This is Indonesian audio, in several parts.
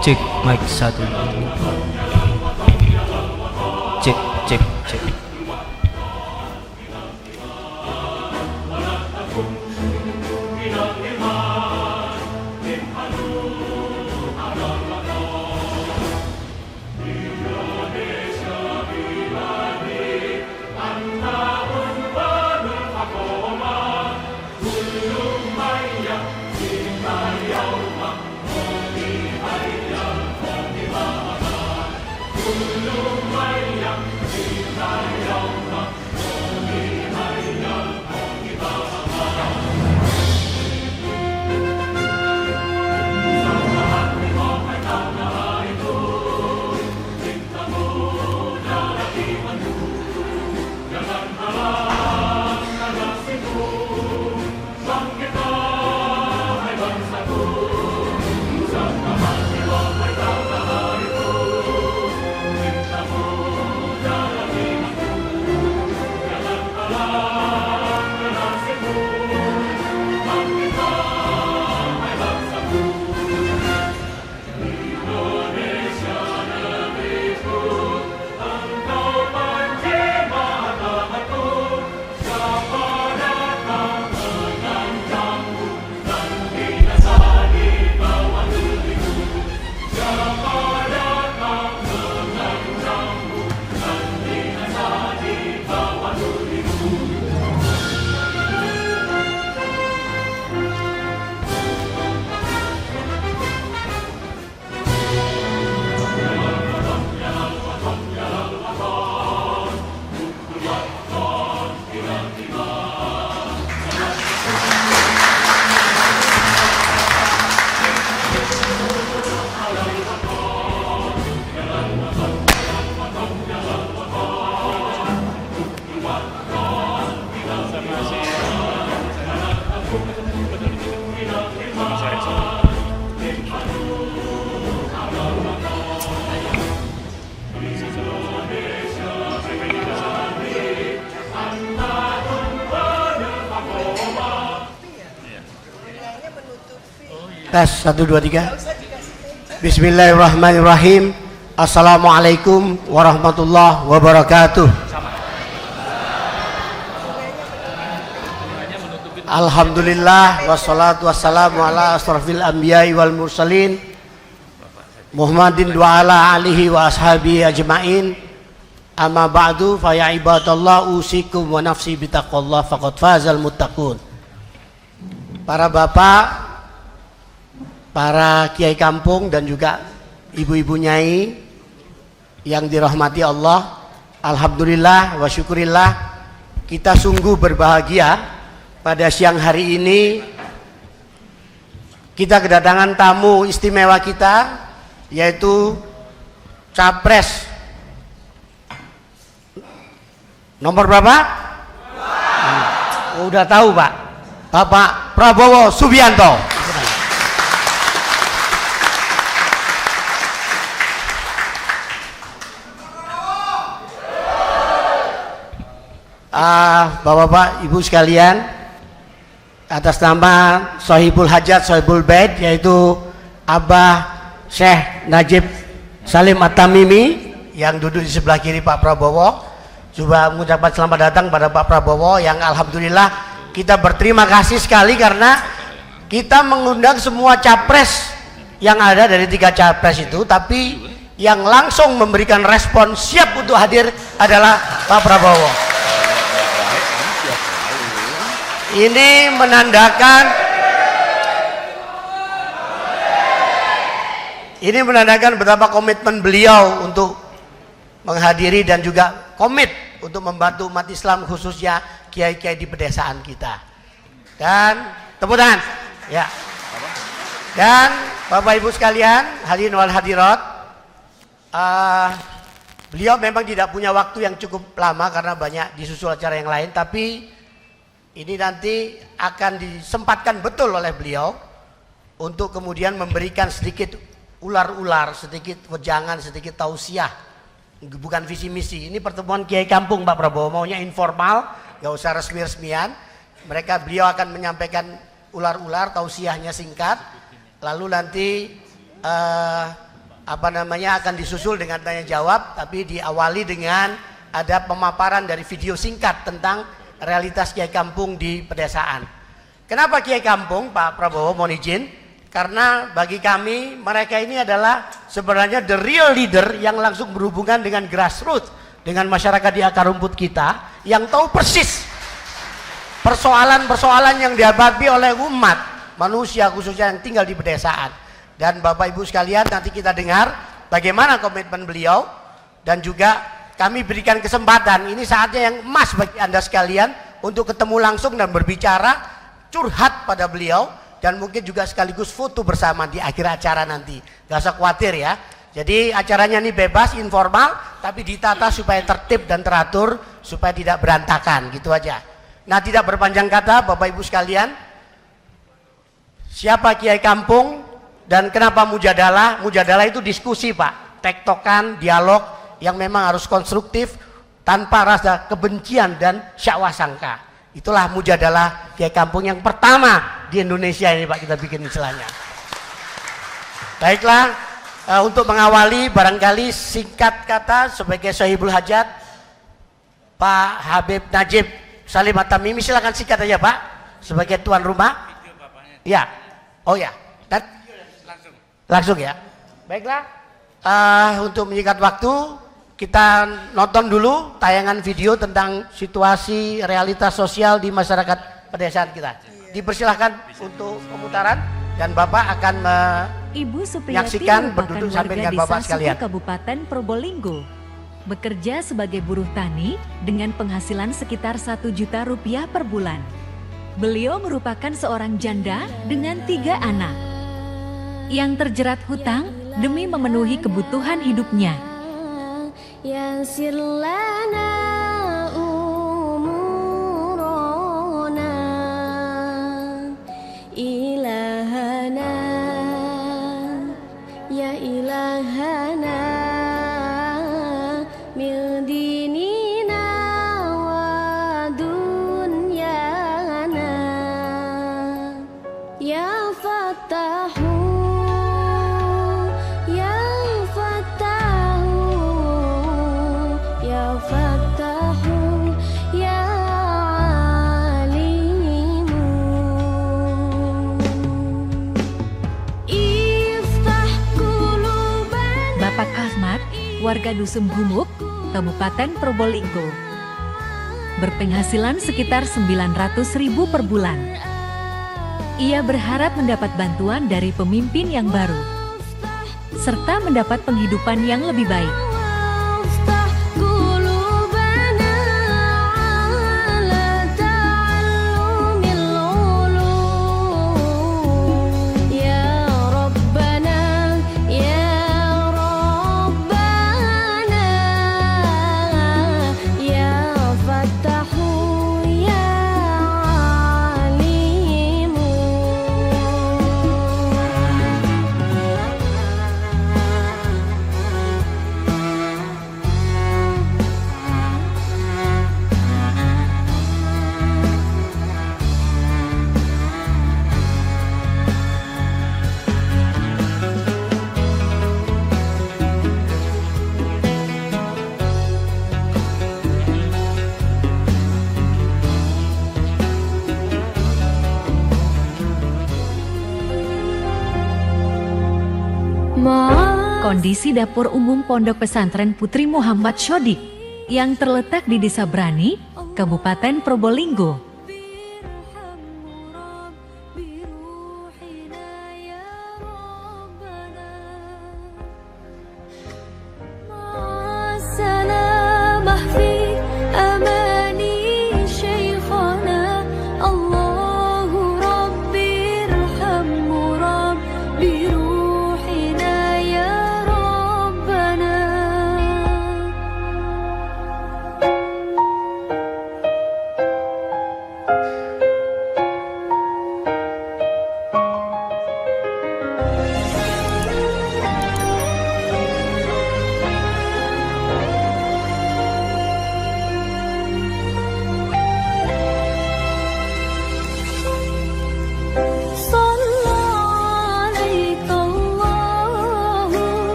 Cek mic 1 cek cek cek. Tes 1 2 3. Bismillahirrahmanirrahim. Assalamualaikum warahmatullahi wabarakatuh. Alhamdulillah wassalatu wassalamu ala asrafil anbiya'i wal mursalin Muhammadin wa ala alihi wa ashabihi ajma'in. Amma ba'du fa ya ibadallah usikum wa nafsi bitaqwallah faqad fazal muttaqun. Para bapak, para kiai kampung dan juga ibu-ibu nyai yang dirahmati Allah, alhamdulillah wa syukurillah, kita sungguh berbahagia pada siang hari ini. Kita kedatangan tamu istimewa kita, yaitu Capres nomor berapa? Udah tahu Pak, Bapak Prabowo Subianto. Bapak-bapak, ibu sekalian, atas nama Sohibul Hajat, Sohibul Bait, yaitu Abah Syekh Najib Salim At-Tamimi yang duduk di sebelah kiri Pak Prabowo, coba mengucapkan selamat datang pada Pak Prabowo yang alhamdulillah kita berterima kasih sekali karena kita mengundang semua capres yang ada dari 3 capres itu, tapi yang langsung memberikan respon siap untuk hadir adalah Pak Prabowo. Ini menandakan betapa komitmen beliau untuk menghadiri dan juga komit untuk membantu umat Islam, khususnya kiai-kiai di pedesaan kita. Dan tepuk tangan. Ya. Dan Bapak Ibu sekalian, hadirin wal hadirat, beliau memang tidak punya waktu yang cukup lama karena banyak disusul acara yang lain, tapi ini nanti akan disempatkan betul oleh beliau untuk kemudian memberikan sedikit ular-ular, sedikit wejangan, sedikit tausiah, bukan visi misi. Ini pertemuan kiai kampung Pak Prabowo, maunya informal, gak usah resmi-resmian. Beliau akan menyampaikan ular-ular, tausiahnya singkat, lalu nanti akan disusul dengan tanya jawab, tapi diawali dengan ada pemaparan dari video singkat tentang realitas kiai kampung di pedesaan. Kenapa kiai kampung Pak Prabowo, mohon izin? Karena bagi kami mereka ini adalah sebenarnya the real leader yang langsung berhubungan dengan grassroots, dengan masyarakat di akar rumput kita, yang tahu persis persoalan-persoalan yang dihadapi oleh umat manusia khususnya yang tinggal di pedesaan. Dan Bapak Ibu sekalian, nanti kita dengar bagaimana komitmen beliau, dan juga kami berikan kesempatan, ini saatnya yang emas bagi Anda sekalian untuk ketemu langsung dan berbicara, curhat pada beliau, dan mungkin juga sekaligus foto bersama di akhir acara nanti. Gak usah khawatir ya. Jadi acaranya ini bebas, informal, tapi ditata supaya tertib dan teratur, supaya tidak berantakan, gitu aja. Nah, tidak berpanjang kata Bapak Ibu sekalian, siapa kiai kampung dan kenapa mujadalah? Mujadalah itu diskusi Pak, tektokan, dialog, yang memang harus konstruktif tanpa rasa kebencian dan syakwa sangka. Itulah mujadalah kiai kampung yang pertama di Indonesia ini Pak, kita bikin istilahnya. Baiklah, untuk mengawali barangkali singkat kata sebagai Sohibul Hajat Pak Habib Najib Salim At-Tamimi, silakan singkat aja Pak sebagai tuan rumah. Ya. Oh ya. Dan langsung ya. Baiklah, untuk menyingkat waktu, kita nonton dulu tayangan video tentang situasi realitas sosial di masyarakat pedesaan kita. Dipersilahkan untuk pemutaran dan Bapak akan menyaksikan berduduk sampai dengan Bapak sekalian. Kabupaten Probolinggo bekerja sebagai buruh tani dengan penghasilan sekitar 1 juta rupiah per bulan. Beliau merupakan seorang janda dengan 3 anak yang terjerat hutang demi memenuhi kebutuhan hidupnya. Yassir lana umurana ilahana ya ilahana min dinina wa dunyana ya fatahu ya fatahu ya fatahu ya alimu iftah quluban. Bapak Ahmad, warga Dusun Gumuk, Kabupaten Probolinggo. Berpenghasilan sekitar 900.000 per bulan. Ia berharap mendapat bantuan dari pemimpin yang baru, serta mendapat penghidupan yang lebih baik. Kondisi dapur umum Pondok Pesantren Putri Muhammad Shodik yang terletak di Desa Brani, Kabupaten Probolinggo.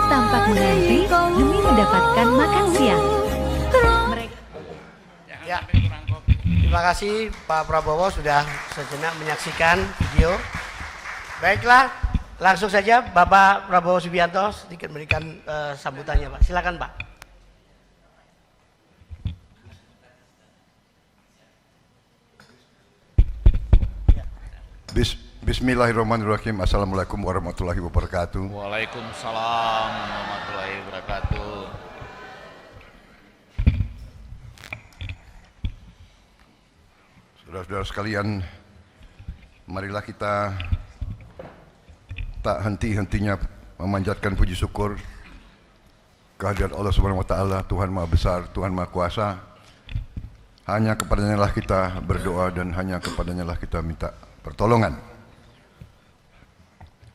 Tampak mengantri demi mendapatkan makan siang. Ya, terima kasih Pak Prabowo sudah sejenak menyaksikan video. Baiklah, langsung saja Bapak Prabowo Subianto sedikit memberikan sambutannya, Pak. Silakan, Pak. Bismillahirrahmanirrahim. Assalamualaikum warahmatullahi wabarakatuh. Waalaikumsalam warahmatullahi wabarakatuh. Saudara-saudara sekalian, marilah kita tak henti-hentinya memanjatkan puji syukur kehadirat Allah Subhanahu wa taala, Tuhan Maha Besar, Tuhan Maha Kuasa. Hanya kepadanya lah kita berdoa dan hanya kepadanya lah kita minta pertolongan.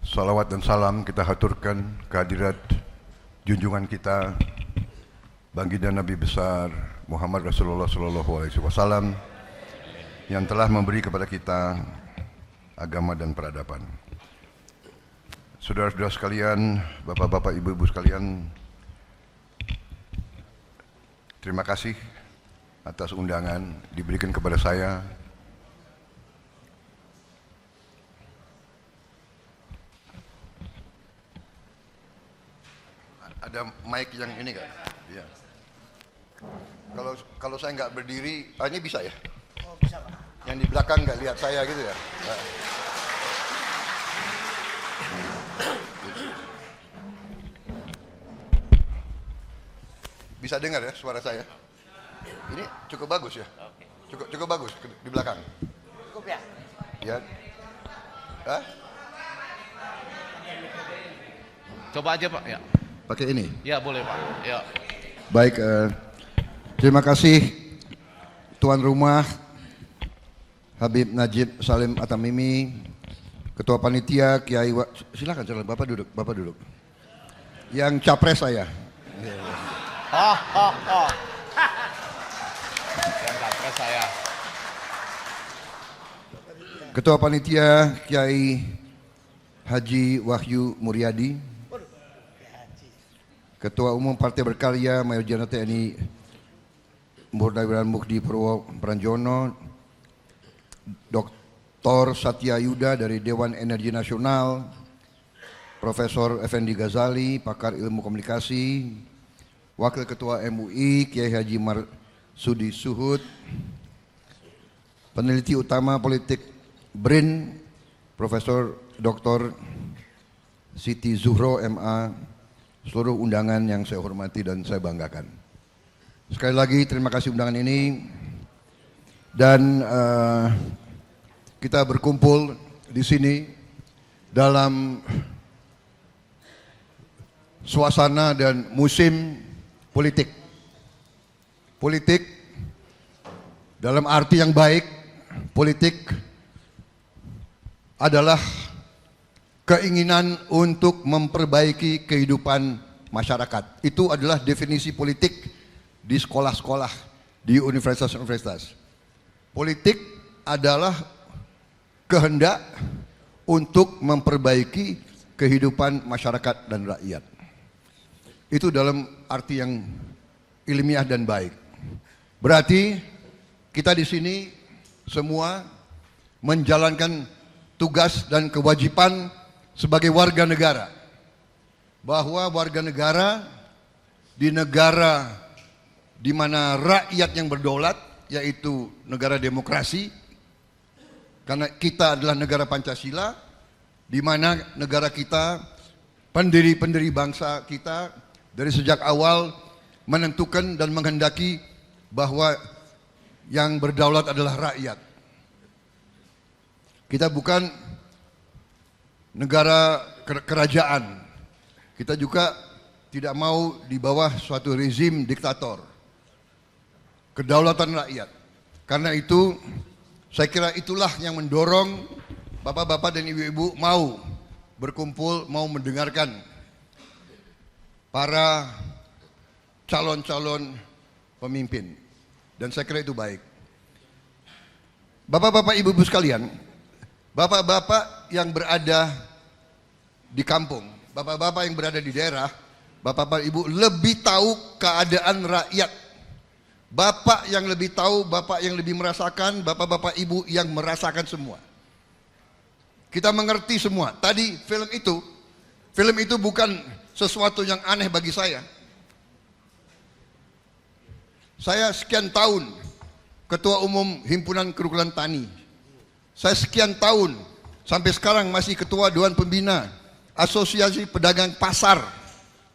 Salawat dan salam kita haturkan kehadirat junjungan kita baginda Nabi besar Muhammad Rasulullah Sallallahu Alaihi Wasallam yang telah memberi kepada kita agama dan peradaban. Saudara-saudara sekalian, bapak-bapak, ibu-ibu sekalian, terima kasih atas undangan diberikan kepada saya. Ada mic yang ini nggak? Iya. Kalau saya nggak berdiri, ini bisa ya? Oh, bisa, Pak. Yang di belakang nggak lihat saya gitu ya? Bisa dengar ya suara saya? Ini cukup bagus ya? Cukup bagus di belakang. Cukup ya? Ya. Hah? Coba aja Pak, ya. Pakai ini? Ya boleh Pak, ya. Baik, terima kasih tuan rumah Habib Najib Salim Atamimi, Ketua Panitia Kiai silakan Bapak duduk. Yang capres saya. Yang capres saya. Ketua Panitia Kiai Haji Wahyu Muryadi, Ketua Umum Partai Berkarya Mayor Jenderal TNI Purnawirawan Mukdi Purwo Pranjono, Dr. Satya Yuda dari Dewan Energi Nasional, Profesor Effendi Ghazali, pakar ilmu komunikasi, Wakil Ketua MUI Kiai Haji Marsudi Suhud, peneliti utama politik BRIN, Profesor Dr. Siti Zuhro MA, seluruh undangan yang saya hormati dan saya banggakan. Sekali lagi terima kasih undangan ini, dan kita berkumpul di sini dalam suasana dan musim politik. Politik dalam arti yang baik, politik adalah keinginan untuk memperbaiki kehidupan masyarakat. Itu adalah definisi politik di sekolah-sekolah, di universitas-universitas. Politik adalah kehendak untuk memperbaiki kehidupan masyarakat dan rakyat. Itu dalam arti yang ilmiah dan baik. Berarti kita di sini semua menjalankan tugas dan kewajiban sebagai warga negara. Bahwa warga negara di negara di mana rakyat yang berdaulat, yaitu negara demokrasi, karena kita adalah negara Pancasila, di mana negara kita, pendiri-pendiri bangsa kita dari sejak awal menentukan dan menghendaki bahwa yang berdaulat adalah rakyat. Kita bukan negara kerajaan. Kita juga tidak mau di bawah suatu rezim diktator. Kedaulatan rakyat. Karena itu saya kira itulah yang mendorong bapak-bapak dan ibu-ibu mau berkumpul, mau mendengarkan para calon-calon pemimpin. Dan saya kira itu baik. Bapak-bapak ibu-ibu sekalian, bapak-bapak yang berada di kampung, bapak-bapak yang berada di daerah, bapak-bapak ibu lebih tahu keadaan rakyat. Bapak yang lebih tahu, bapak yang lebih merasakan, bapak-bapak ibu yang merasakan semua. Kita mengerti semua. Tadi film itu bukan sesuatu yang aneh bagi saya. Saya sekian tahun Ketua Umum Himpunan Kerukunan Tani. Saya sekian tahun sampai sekarang masih Ketua Dewan Pembina Asosiasi Pedagang Pasar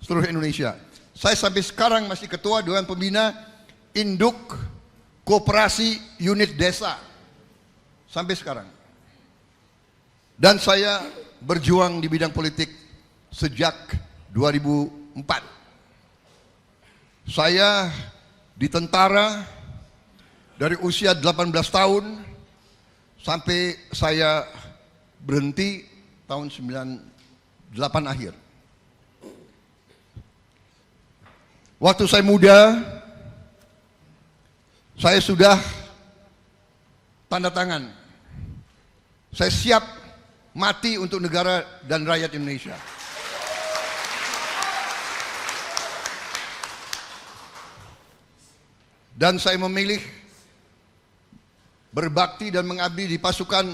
seluruh Indonesia. Saya sampai sekarang masih Ketua Dewan Pembina Induk Koperasi Unit Desa. Sampai sekarang. Dan saya berjuang di bidang politik sejak 2004. Saya di tentara dari usia 18 tahun sampai saya berhenti tahun 98 akhir. Waktu saya muda, saya sudah tanda tangan. Saya siap mati untuk negara dan rakyat Indonesia. Dan saya memilih berbakti dan mengabdi di pasukan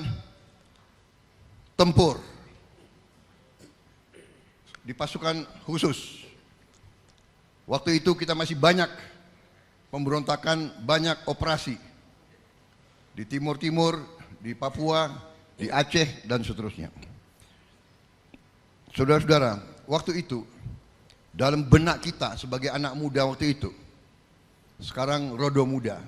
tempur, di pasukan khusus. Waktu itu kita masih banyak pemberontakan, banyak operasi di timur-timur, di Papua, di Aceh, dan seterusnya. Saudara-saudara, waktu itu dalam benak kita sebagai anak muda waktu itu, sekarang rodo muda,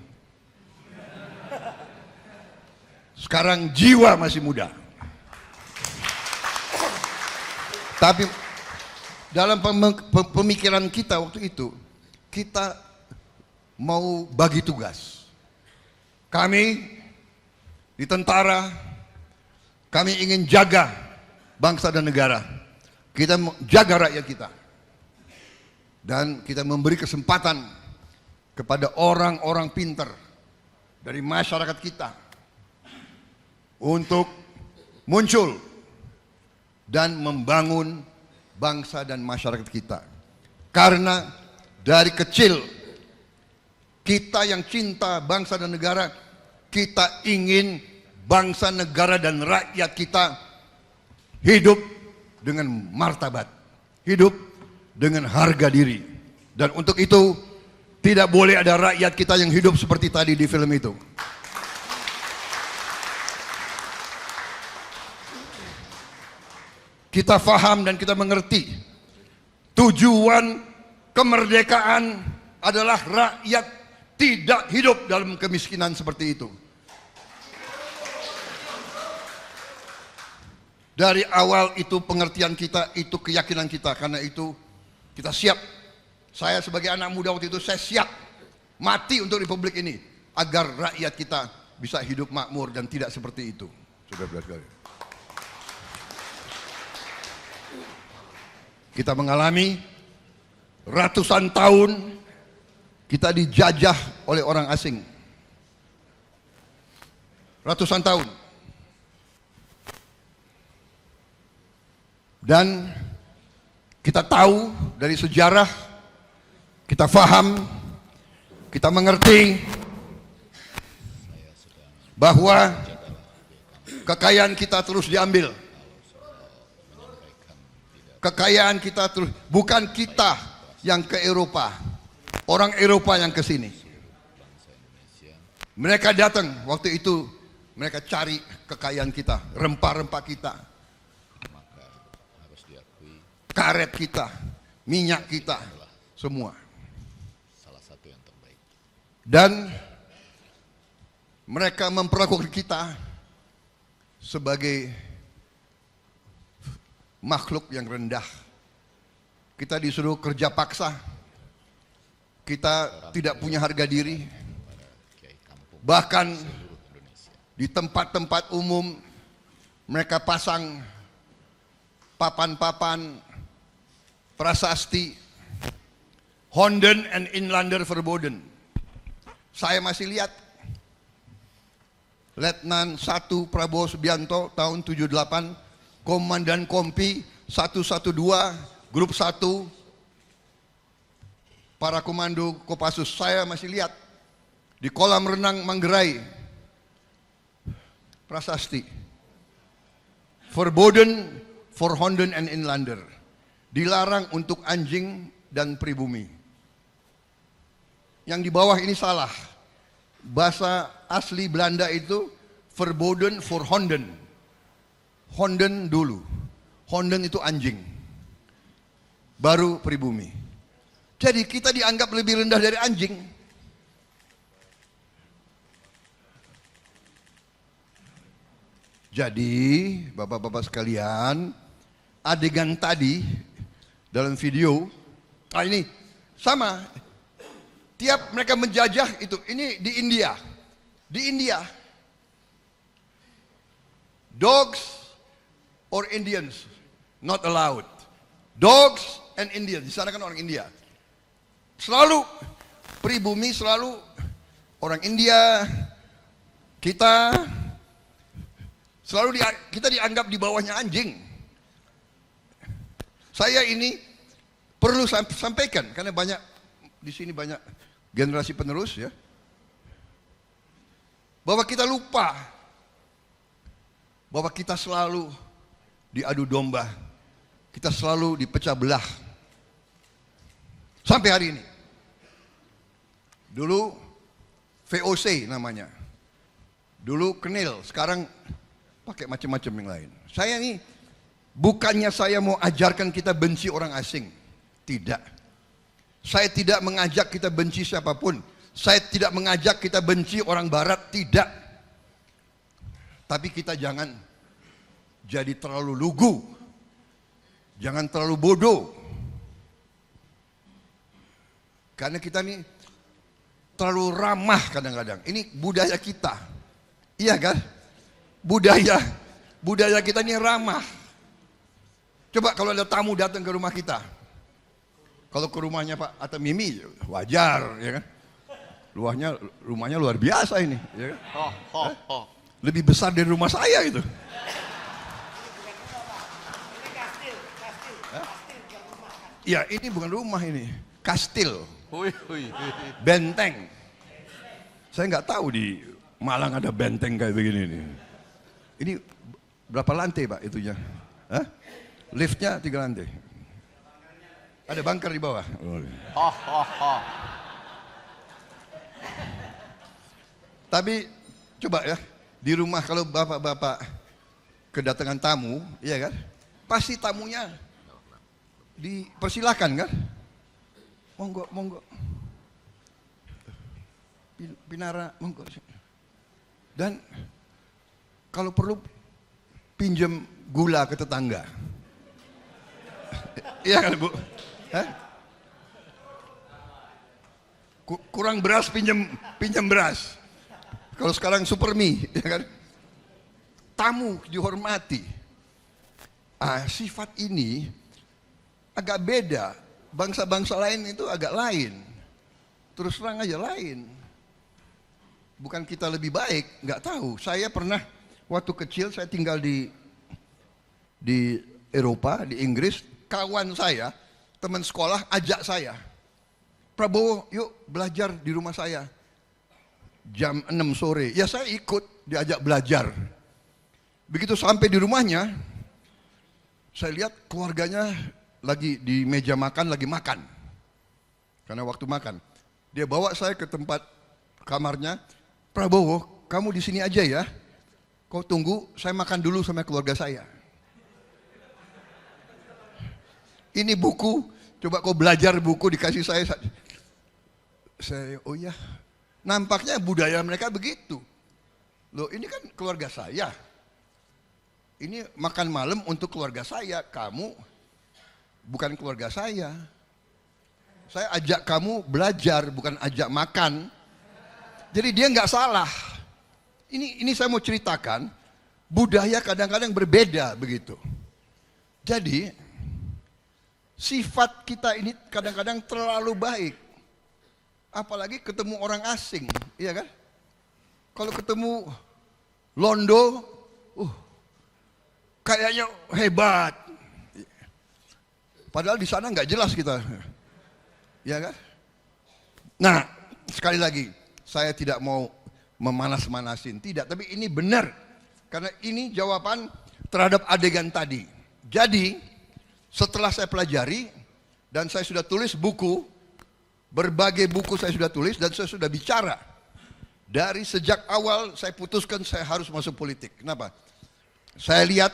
sekarang jiwa masih muda. Tapi dalam pemikiran kita waktu itu, kita mau bagi tugas. Kami di tentara, kami ingin jaga bangsa dan negara. Kita jaga rakyat kita. Dan kita memberi kesempatan kepada orang-orang pintar dari masyarakat kita untuk muncul dan membangun bangsa dan masyarakat kita. Karena dari kecil Kita yang cinta bangsa dan negara, kita ingin bangsa, negara, dan rakyat kita hidup dengan martabat, hidup dengan harga diri. Dan untuk itu tidak boleh ada rakyat kita yang hidup seperti tadi di film itu. Kita faham dan kita mengerti tujuan kemerdekaan adalah rakyat tidak hidup dalam kemiskinan seperti itu. Dari awal itu pengertian kita, itu keyakinan kita. Karena itu kita siap. Saya sebagai anak muda waktu itu, saya siap mati untuk republik ini. Agar rakyat kita bisa hidup makmur dan tidak seperti itu. Saudara-saudara. Kita mengalami ratusan tahun kita dijajah oleh orang asing. Ratusan tahun. Dan kita tahu dari sejarah, kita faham, kita mengerti bahwa kekayaan kita terus diambil. Kekayaan kita terus, bukan kita yang ke Eropa, orang Eropa yang ke sini. Mereka datang waktu itu, mereka cari kekayaan kita, rempah-rempah kita, karet kita, minyak kita, semua. Dan mereka memperlakukan kita sebagai makhluk yang rendah. Kita disuruh kerja paksa. Kita tidak punya harga diri. Bahkan di tempat-tempat umum mereka pasang papan-papan prasasti Honden and Inlander Verboden. Saya masih lihat Letnan 1 Prabowo Subianto tahun 78, Komandan Kompi 112 Grup 1, para komando Kopassus. Saya masih lihat di kolam renang Manggarai prasasti Verboden for Honden and Inlander, dilarang untuk anjing dan pribumi. Yang di bawah ini salah. Bahasa asli Belanda itu Verboden for Honden. Honden dulu. Honden itu anjing. Baru pribumi. Jadi kita dianggap lebih rendah dari anjing. Jadi bapak-bapak sekalian, adegan tadi dalam video, ini sama. Tiap mereka menjajah itu, ini di India. Di India, dogs or Indians not allowed. Dogs and Indians, di sana kan orang India. Selalu pribumi, selalu orang India. Kita selalu kita dianggap di bawahnya anjing. Saya ini perlu sampaikan karena banyak di sini banyak generasi penerus ya, bahwa kita lupa bahwa kita selalu diadu domba, kita selalu dipecah belah sampai hari ini. Dulu VOC namanya, dulu Kenil, sekarang pakai macam-macam yang lain. Saya ini bukannya saya mau ajarkan kita benci orang asing, tidak. Saya tidak mengajak kita benci siapapun. Saya tidak mengajak kita benci orang barat, tidak. Tapi kita jangan jadi terlalu lugu. Jangan terlalu bodoh. Karena kita ini terlalu ramah kadang-kadang. Ini budaya kita. Iya kan? Budaya kita ini ramah. Coba kalau ada tamu datang ke rumah kita. Kalau ke rumahnya Pak atau Mimi, wajar, ya kan? Rumahnya luar biasa ini, ya kan? Lebih besar dari rumah saya itu. Ya ini bukan rumah ini, kastil, benteng. Saya nggak tahu di Malang ada benteng kayak begini nih. Ini berapa lantai Pak itunya? Hah? Liftnya 3 lantai. Ada bunker di bawah. Tapi coba ya, di rumah kalau bapak-bapak kedatangan tamu, iya kan? Pasti tamunya dipersilakan kan? Monggo, monggo. Pinara, monggo. Dan kalau perlu pinjam gula ke tetangga. Iya kan Bu? Hah? Kurang beras pinjam beras. Kalau sekarang supermi, ya kan? Tamu dihormati. Sifat ini agak beda. Bangsa-bangsa lain itu agak lain. Terus terang aja lain. Bukan kita lebih baik, nggak tahu. Saya pernah waktu kecil saya tinggal di Eropa, di Inggris. Kawan saya, teman sekolah ajak saya, Prabowo, yuk belajar di rumah saya. Jam 6 sore, ya saya ikut diajak belajar. Begitu sampai di rumahnya, saya lihat keluarganya lagi di meja makan, lagi makan. Karena waktu makan, dia bawa saya ke tempat kamarnya. Prabowo, kamu di sini aja ya. Kau tunggu, saya makan dulu sama keluarga saya. Ini buku, coba kau belajar buku dikasih saya. Saya, oh ya. Nampaknya budaya mereka begitu. Loh ini kan keluarga saya. Ini makan malam untuk keluarga saya. Kamu bukan keluarga saya. Saya ajak kamu belajar, bukan ajak makan. Jadi dia nggak salah. Ini saya mau ceritakan, budaya kadang-kadang berbeda begitu. Jadi sifat kita ini kadang-kadang terlalu baik. Apalagi ketemu orang asing, iya kan? Kalau ketemu Londo, kayaknya hebat. Padahal di sana nggak jelas kita, iya kan? Nah, sekali lagi, saya tidak mau memanas-manasin, tidak. Tapi ini benar, karena ini jawaban terhadap adegan tadi. Jadi, setelah saya pelajari dan saya sudah tulis buku. Berbagai buku saya sudah tulis dan saya sudah bicara. Dari sejak awal saya putuskan saya harus masuk politik. Kenapa? Saya lihat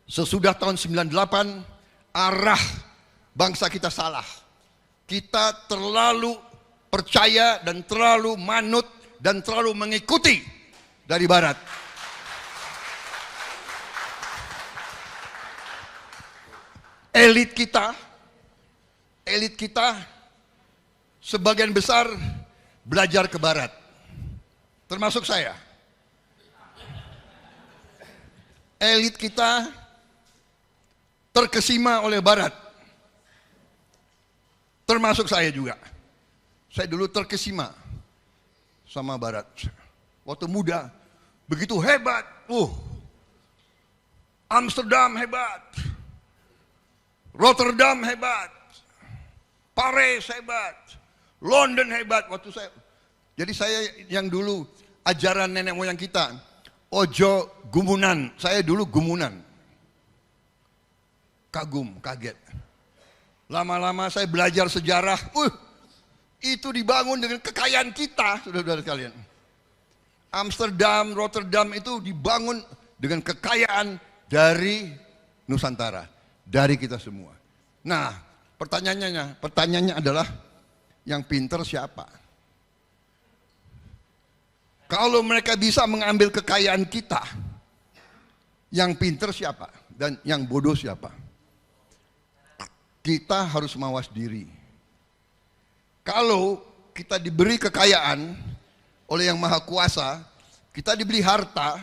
sesudah tahun 98 arah bangsa kita salah. Kita terlalu percaya dan terlalu manut dan terlalu mengikuti dari barat. Elit kita sebagian besar belajar ke barat, termasuk saya. Elit kita terkesima oleh barat, termasuk saya juga. Saya dulu terkesima sama barat. Waktu muda, begitu hebat. Amsterdam hebat, Rotterdam hebat, Paris hebat, London hebat waktu saya. Jadi saya yang dulu ajaran nenek moyang kita, ojo gumunan. Saya dulu gumunan. Kagum, kaget. Lama-lama saya belajar sejarah. Itu dibangun dengan kekayaan kita, saudara-saudara sekalian. Amsterdam, Rotterdam itu dibangun dengan kekayaan dari Nusantara, dari kita semua. Nah, pertanyaannya adalah yang pinter siapa? Kalau mereka bisa mengambil kekayaan kita, yang pinter siapa? Dan yang bodoh siapa? Kita harus mawas diri. Kalau kita diberi kekayaan oleh Yang Maha Kuasa, kita diberi harta,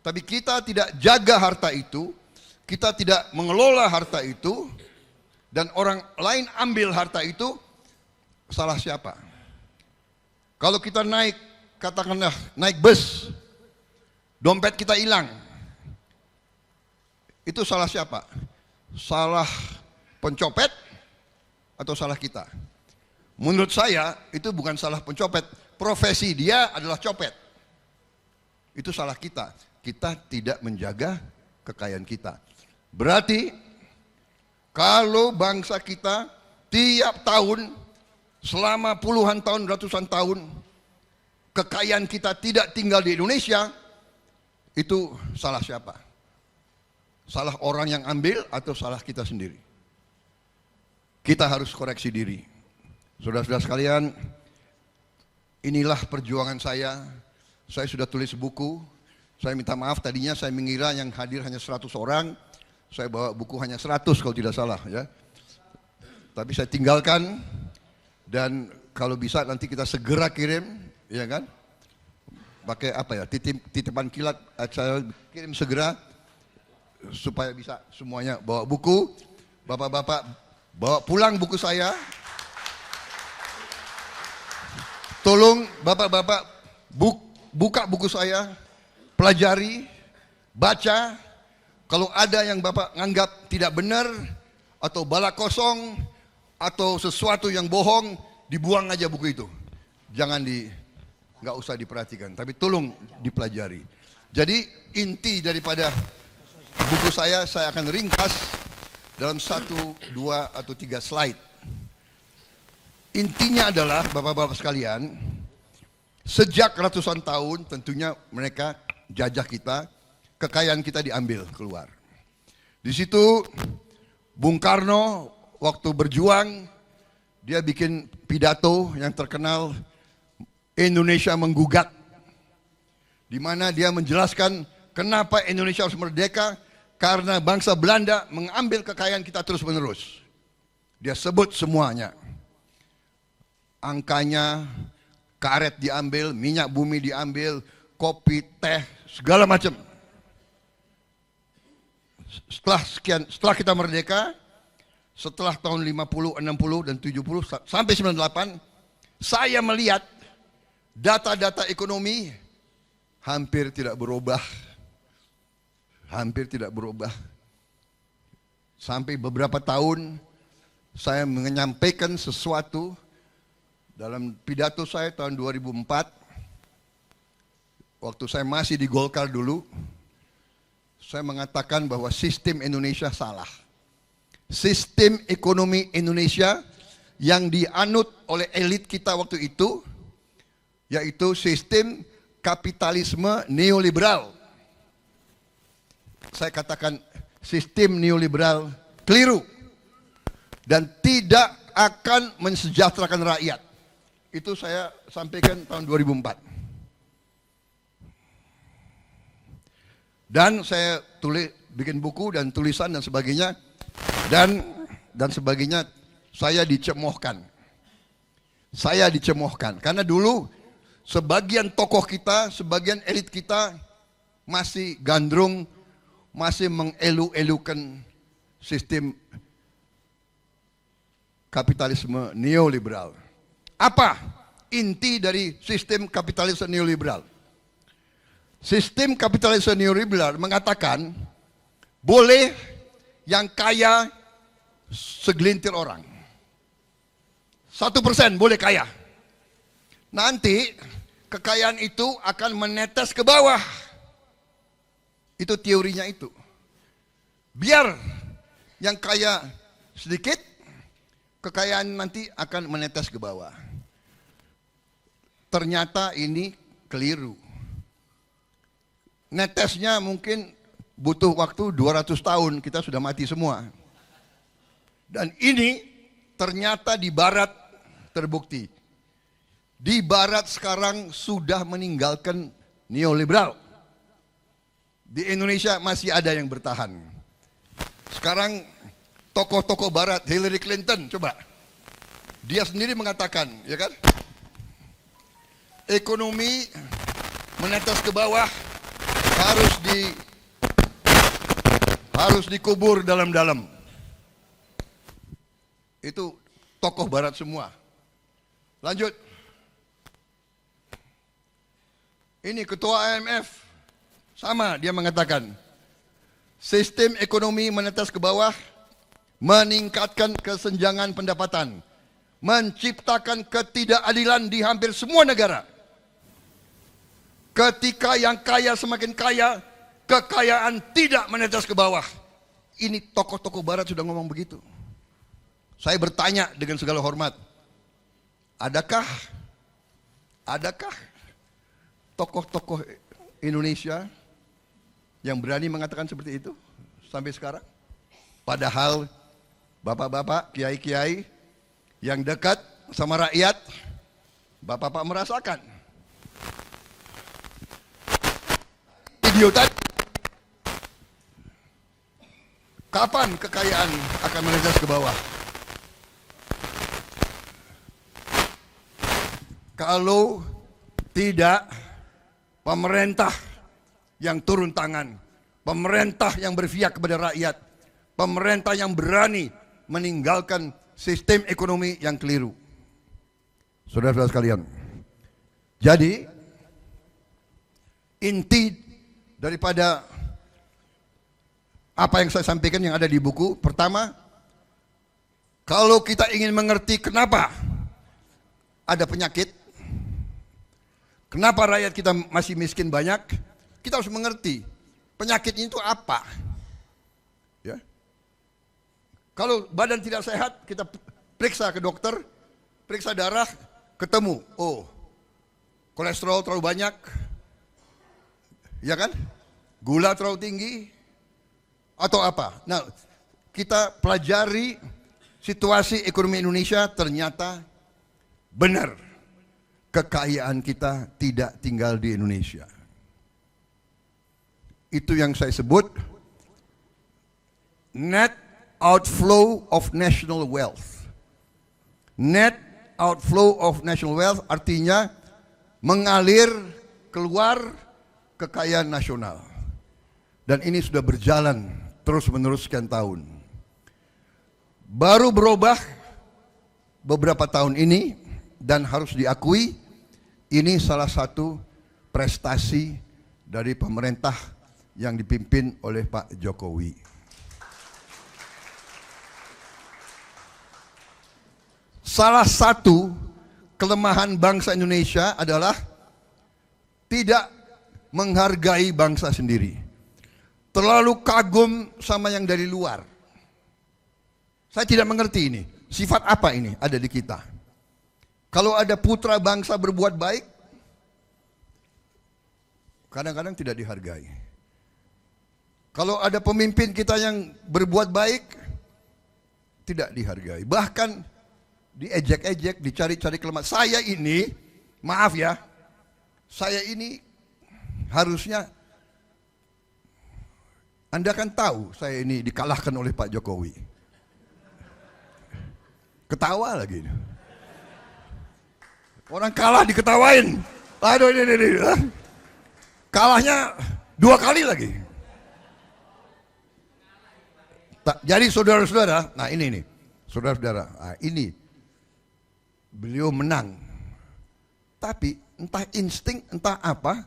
tapi kita tidak jaga harta itu, kita tidak mengelola harta itu, dan orang lain ambil harta itu, salah siapa? Kalau kita naik, katakanlah naik bus, dompet kita hilang, itu salah siapa? Salah pencopet atau salah kita? Menurut saya itu bukan salah pencopet, profesi dia adalah copet. Itu salah kita. Kita tidak menjaga kekayaan kita. Berarti kalau bangsa kita tiap tahun selama puluhan tahun, ratusan tahun kekayaan kita tidak tinggal di Indonesia, itu salah siapa? Salah orang yang ambil atau salah kita sendiri? Kita harus koreksi diri. Saudara-saudara sekalian, inilah perjuangan saya. Saya sudah tulis buku. Saya minta maaf, tadinya saya mengira yang hadir hanya 100 orang. Saya bawa buku hanya 100 kalau tidak salah ya. Tapi saya tinggalkan, dan kalau bisa nanti kita segera kirim, ya kan? Pakai apa ya? Titipan kilat, saya kirim segera supaya bisa semuanya bawa buku. Bapak-bapak bawa pulang buku saya. Tolong bapak-bapak buka buku saya, pelajari, baca. Kalau ada yang bapak anggap tidak benar atau bala kosong atau sesuatu yang bohong, dibuang aja buku itu. Nggak usah diperhatikan, tapi tolong dipelajari. Jadi inti daripada buku saya akan ringkas dalam 1, 2, atau 3 slide. Intinya adalah bapak-bapak sekalian, sejak ratusan tahun tentunya mereka jajah kita, kekayaan kita diambil keluar. Di situ Bung Karno waktu berjuang, dia bikin pidato yang terkenal, Indonesia menggugat, di mana dia menjelaskan kenapa Indonesia harus merdeka, karena bangsa Belanda mengambil kekayaan kita terus-menerus. Dia sebut semuanya. Angkanya, karet diambil, minyak bumi diambil, kopi, teh, segala macam. Setelah kita merdeka, setelah tahun 50, 60, dan 70, sampai 98, saya melihat data-data ekonomi hampir tidak berubah. Hampir tidak berubah. Sampai beberapa tahun saya menyampaikan sesuatu dalam pidato saya tahun 2004, waktu saya masih di Golkar dulu, saya mengatakan bahwa sistem Indonesia salah. Sistem ekonomi Indonesia yang dianut oleh elit kita waktu itu, yaitu sistem kapitalisme neoliberal. Saya katakan sistem neoliberal keliru dan tidak akan mensejahterakan rakyat. Itu saya sampaikan tahun 2004. Dan saya bikin buku dan tulisan dan sebagainya, dan sebagainya. Saya dicemohkan. Saya dicemohkan karena dulu sebagian tokoh kita, sebagian elit kita masih gandrung, masih mengelu-elukan sistem kapitalisme neoliberal. Apa inti dari sistem kapitalisme neoliberal? Sistem kapitalisme neoliberal mengatakan boleh yang kaya segelintir orang. 1% boleh kaya. Nanti kekayaan itu akan menetes ke bawah. Itu teorinya itu. Biar yang kaya sedikit, kekayaan nanti akan menetes ke bawah. Ternyata ini keliru. Netesnya mungkin butuh waktu 200 tahun, kita sudah mati semua. Dan ini ternyata di barat terbukti. Di barat sekarang sudah meninggalkan neoliberal. Di Indonesia masih ada yang bertahan. Sekarang tokoh-tokoh barat, Hillary Clinton, coba. Dia sendiri mengatakan, ya kan? Ekonomi menetes ke bawah, harus dikubur dalam-dalam. Itu tokoh barat semua. Lanjut. Ini ketua IMF, sama dia mengatakan, sistem ekonomi menetes ke bawah, meningkatkan kesenjangan pendapatan, menciptakan ketidakadilan di hampir semua negara. Ketika yang kaya semakin kaya, kekayaan tidak menetes ke bawah. Ini tokoh-tokoh barat sudah ngomong begitu. Saya bertanya dengan segala hormat, adakah tokoh-tokoh Indonesia yang berani mengatakan seperti itu sampai sekarang? Padahal bapak-bapak, kiai-kiai yang dekat sama rakyat, bapak-bapak merasakan. Video tadi, kapan kekayaan akan menetes ke bawah? Kalau tidak pemerintah yang turun tangan, pemerintah yang berpihak kepada rakyat, pemerintah yang berani meninggalkan sistem ekonomi yang keliru. Saudara-saudara sekalian, jadi inti daripada apa yang saya sampaikan yang ada di buku, pertama, kalau kita ingin mengerti kenapa ada penyakit, kenapa rakyat kita masih miskin banyak, kita harus mengerti penyakitnya itu apa. Ya. Kalau badan tidak sehat, kita periksa ke dokter, periksa darah, ketemu, oh, kolesterol terlalu banyak, ya kan? Gula terlalu tinggi, atau apa? Nah, kita pelajari situasi ekonomi Indonesia, ternyata benar, kekayaan kita tidak tinggal di Indonesia. Itu yang saya sebut net outflow of national wealth. Net outflow of national wealth artinya mengalir keluar kekayaan nasional. Dan ini sudah berjalan terus-menerus sekian tahun. Baru berubah beberapa tahun ini, dan harus diakui ini salah satu prestasi dari pemerintah yang dipimpin oleh Pak Jokowi. Salah satu kelemahan bangsa Indonesia adalah tidak menghargai bangsa sendiri. Terlalu kagum sama yang dari luar. Saya tidak mengerti ini. Sifat apa ini ada di kita? Kalau ada putra bangsa berbuat baik, kadang-kadang tidak dihargai. Kalau ada pemimpin kita yang berbuat baik, tidak dihargai. Bahkan diejek-ejek, dicari-cari kelemahan. Saya ini, maaf ya, saya ini harusnya, Anda kan tahu saya ini dikalahkan oleh Pak Jokowi. Ketawa lagi. Orang kalah diketawain. Aduh ini. Kalahnya 2 kali lagi. Jadi saudara-saudara, nah ini nih, saudara-saudara, nah ini beliau menang. Tapi entah insting, entah apa,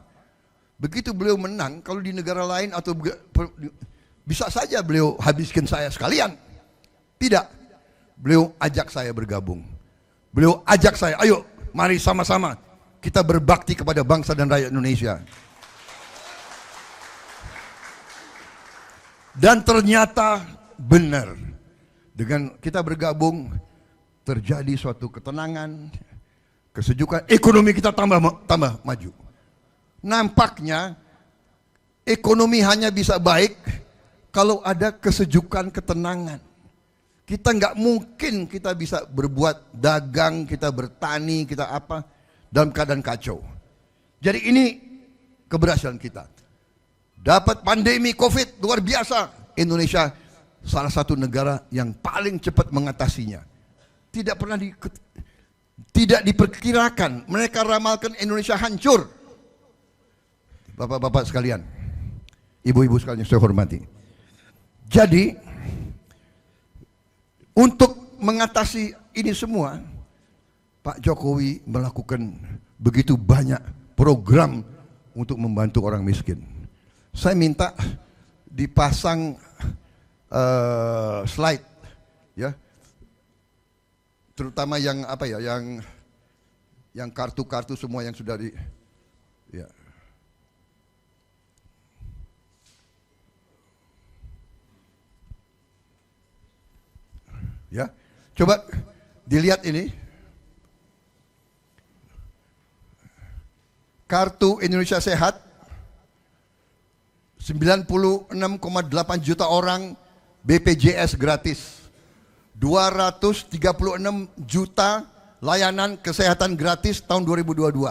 begitu beliau menang, kalau di negara lain atau bisa saja beliau habiskan saya sekalian. Tidak, beliau ajak saya bergabung. Beliau ajak saya, ayo mari sama-sama kita berbakti kepada bangsa dan rakyat Indonesia. Dan ternyata benar, dengan kita bergabung terjadi suatu ketenangan, kesejukan, ekonomi kita tambah maju. Nampaknya ekonomi hanya bisa baik kalau ada kesejukan, ketenangan. Kita nggak mungkin kita bisa berbuat dagang, kita bertani, kita apa dalam keadaan kacau. Jadi ini keberhasilan kita. Dapat pandemi COVID luar biasa, Indonesia salah satu negara yang paling cepat mengatasinya. Tidak diperkirakan, mereka ramalkan Indonesia hancur. Bapak-bapak sekalian, ibu-ibu sekalian yang saya hormati. Jadi untuk mengatasi ini semua, Pak Jokowi melakukan begitu banyak program untuk membantu orang miskin. Saya minta dipasang slide, ya. terutama yang apa ya, yang kartu-kartu semua yang sudah di ya. Ya, coba dilihat ini. Kartu Indonesia Sehat 96,8 juta orang BPJS gratis. 236 juta layanan kesehatan gratis tahun 2022.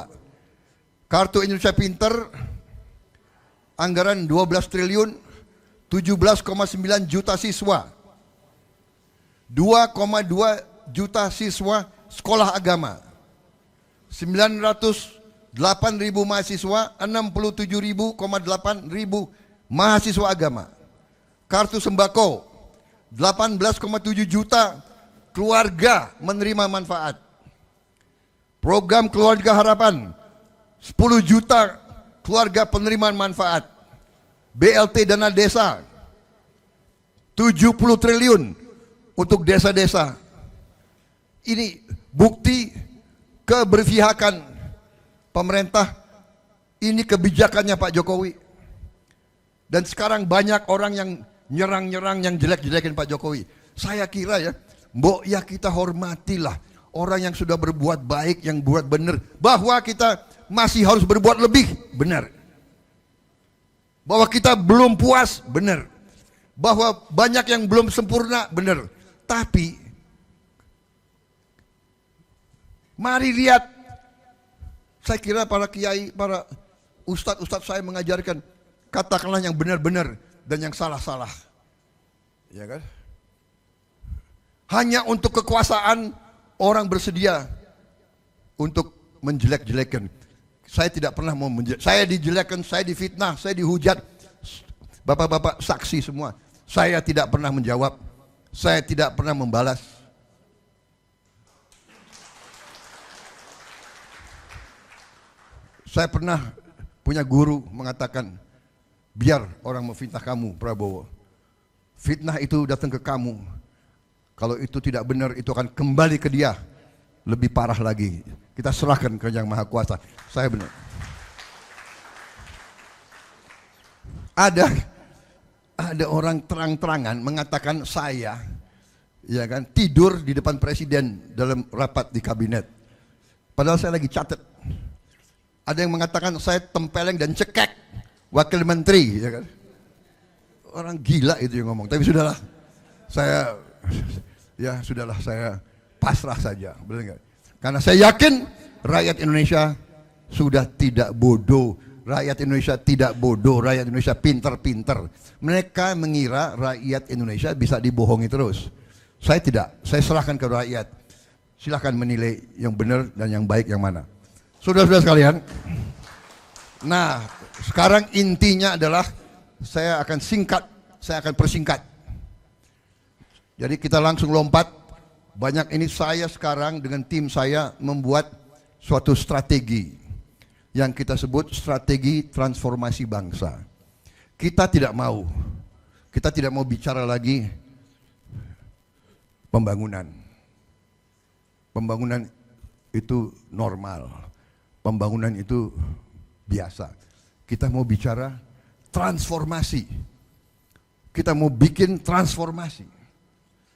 Kartu Indonesia Pinter anggaran 12 triliun, 17,9 juta siswa. 2,2 juta siswa sekolah agama. 908.000 mahasiswa, 67.800 mahasiswa agama. Kartu sembako 18,7 juta keluarga menerima manfaat. Program Keluarga Harapan 10 juta keluarga penerimaan manfaat. BLT dana desa 70 triliun untuk desa-desa. Ini bukti keberpihakan pemerintah. Ini kebijakannya Pak Jokowi. Dan sekarang banyak orang yang nyerang-nyerang, yang jelek-jelekin Pak Jokowi. Saya kira ya, mbok ya kita hormatilah orang yang sudah berbuat baik, yang buat benar. Bahwa kita masih harus berbuat lebih, benar. Bahwa kita belum puas, benar. Bahwa banyak yang belum sempurna, benar. Tapi mari lihat, saya kira para kiai, para ustadz-ustadz saya mengajarkan, katakanlah yang benar-benar dan yang salah-salah. Ya kan? Hanya untuk kekuasaan orang bersedia untuk menjelek-jelekan. Saya tidak pernah mau menjelek. Saya dijelekkan, saya difitnah, saya dihujat. Bapak-bapak saksi semua. Saya tidak pernah menjawab. Saya tidak pernah membalas. Saya pernah punya guru mengatakan, biar orang memfitnah kamu, Prabowo. Fitnah itu datang ke kamu. Kalau itu tidak benar, itu akan kembali ke dia. Lebih parah lagi. Kita serahkan ke Yang Maha Kuasa. Saya benar. Ada orang terang-terangan mengatakan saya, ya kan, tidur di depan presiden dalam rapat di kabinet. Padahal saya lagi catat. Ada yang mengatakan saya tempeleng dan cekek wakil menteri, ya kan. Orang gila itu yang ngomong. Tapi sudahlah, saya pasrah saja, benar nggak? Karena saya yakin rakyat Indonesia sudah tidak bodoh. Rakyat Indonesia tidak bodoh, rakyat Indonesia pinter-pinter. Mereka mengira rakyat Indonesia bisa dibohongi terus. Saya tidak, saya serahkan ke rakyat. Silahkan menilai yang benar dan yang baik yang mana. Saudara-saudara sekalian, nah sekarang intinya adalah saya akan persingkat. Jadi kita langsung lompat. Banyak ini saya sekarang dengan tim saya membuat suatu strategi yang kita sebut strategi transformasi bangsa. Kita tidak mau bicara lagi pembangunan. Pembangunan itu normal. Pembangunan itu biasa. Kita mau bicara transformasi. Kita mau bikin transformasi.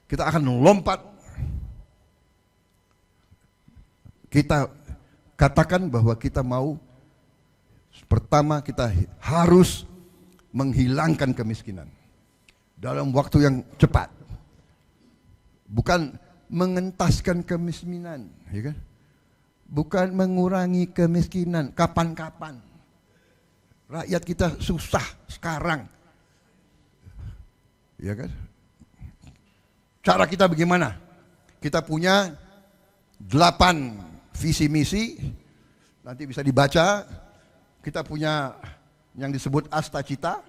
Kita akan lompat. Kita katakan bahwa kita mau, pertama kita harus menghilangkan kemiskinan dalam waktu yang cepat. Bukan mengentaskan kemiskinan, ya kan? Bukan mengurangi kemiskinan kapan-kapan. Rakyat kita susah sekarang. Ya kan? Cara kita bagaimana? Kita punya 8 visi misi, nanti bisa dibaca. Kita punya yang disebut Asta Cita,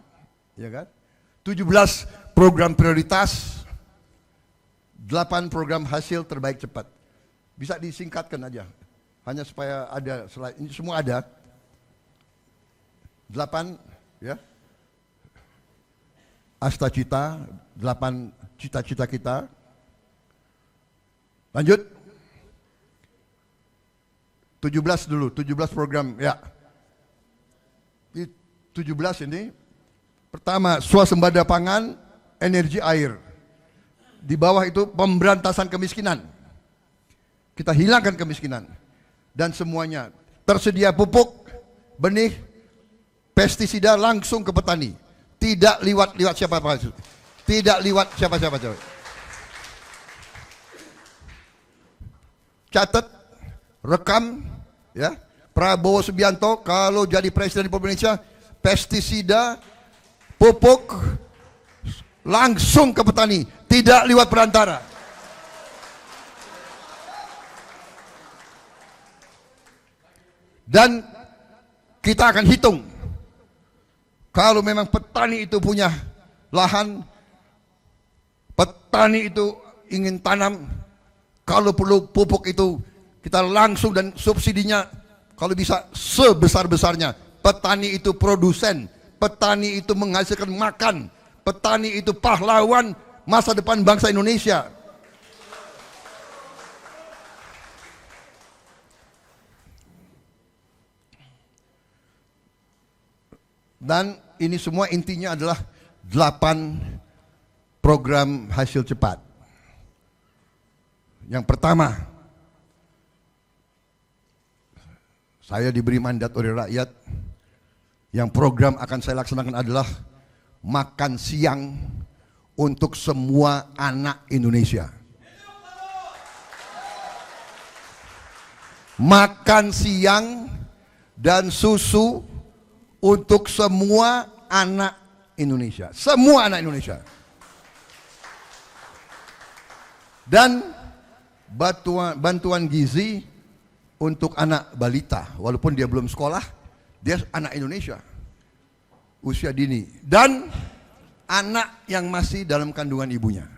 ya kan? 17 program prioritas, 8 program hasil terbaik cepat. Bisa disingkatkan aja, hanya supaya ada slide. Ini semua ada 8, ya. Asta Cita, 8 cita-cita kita. Lanjut. 17 dulu, 17 program ya. 17 ini pertama swasembada pangan, energi air. Di bawah itu pemberantasan kemiskinan. Kita hilangkan kemiskinan dan semuanya tersedia pupuk, benih, pestisida langsung ke petani. Tidak liwat siapa-siapa. Tidak liwat siapa-siapa. Catat, rekam ya. Prabowo Subianto kalau jadi presiden Republik Indonesia, pestisida, pupuk langsung ke petani, tidak lewat perantara. Dan kita akan hitung kalau memang petani itu punya lahan, petani itu ingin tanam, kalau perlu pupuk itu kita langsung dan subsidinya kalau bisa sebesar-besarnya. Petani itu produsen, petani itu menghasilkan makan, petani itu pahlawan masa depan bangsa Indonesia. Dan ini semua intinya adalah 8 program hasil cepat. Yang pertama, saya diberi mandat oleh rakyat, yang program akan saya laksanakan adalah makan siang untuk semua anak Indonesia. Makan siang dan susu untuk semua anak Indonesia. Semua anak Indonesia. Dan bantuan gizi untuk anak balita, walaupun dia belum sekolah, dia anak Indonesia, usia dini, dan anak yang masih dalam kandungan ibunya,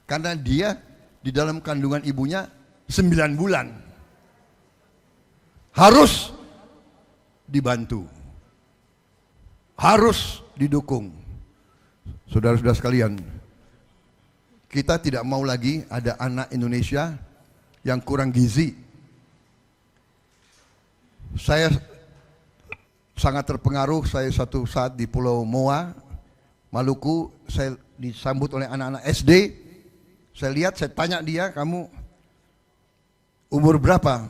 karena dia di dalam kandungan ibunya 9 bulan, harus dibantu, harus didukung. Saudara-saudara sekalian, kita tidak mau lagi ada anak Indonesia yang kurang gizi. Saya sangat terpengaruh, saya satu saat di Pulau Moa, Maluku, saya disambut oleh anak-anak SD. Saya lihat, saya tanya dia, kamu umur berapa?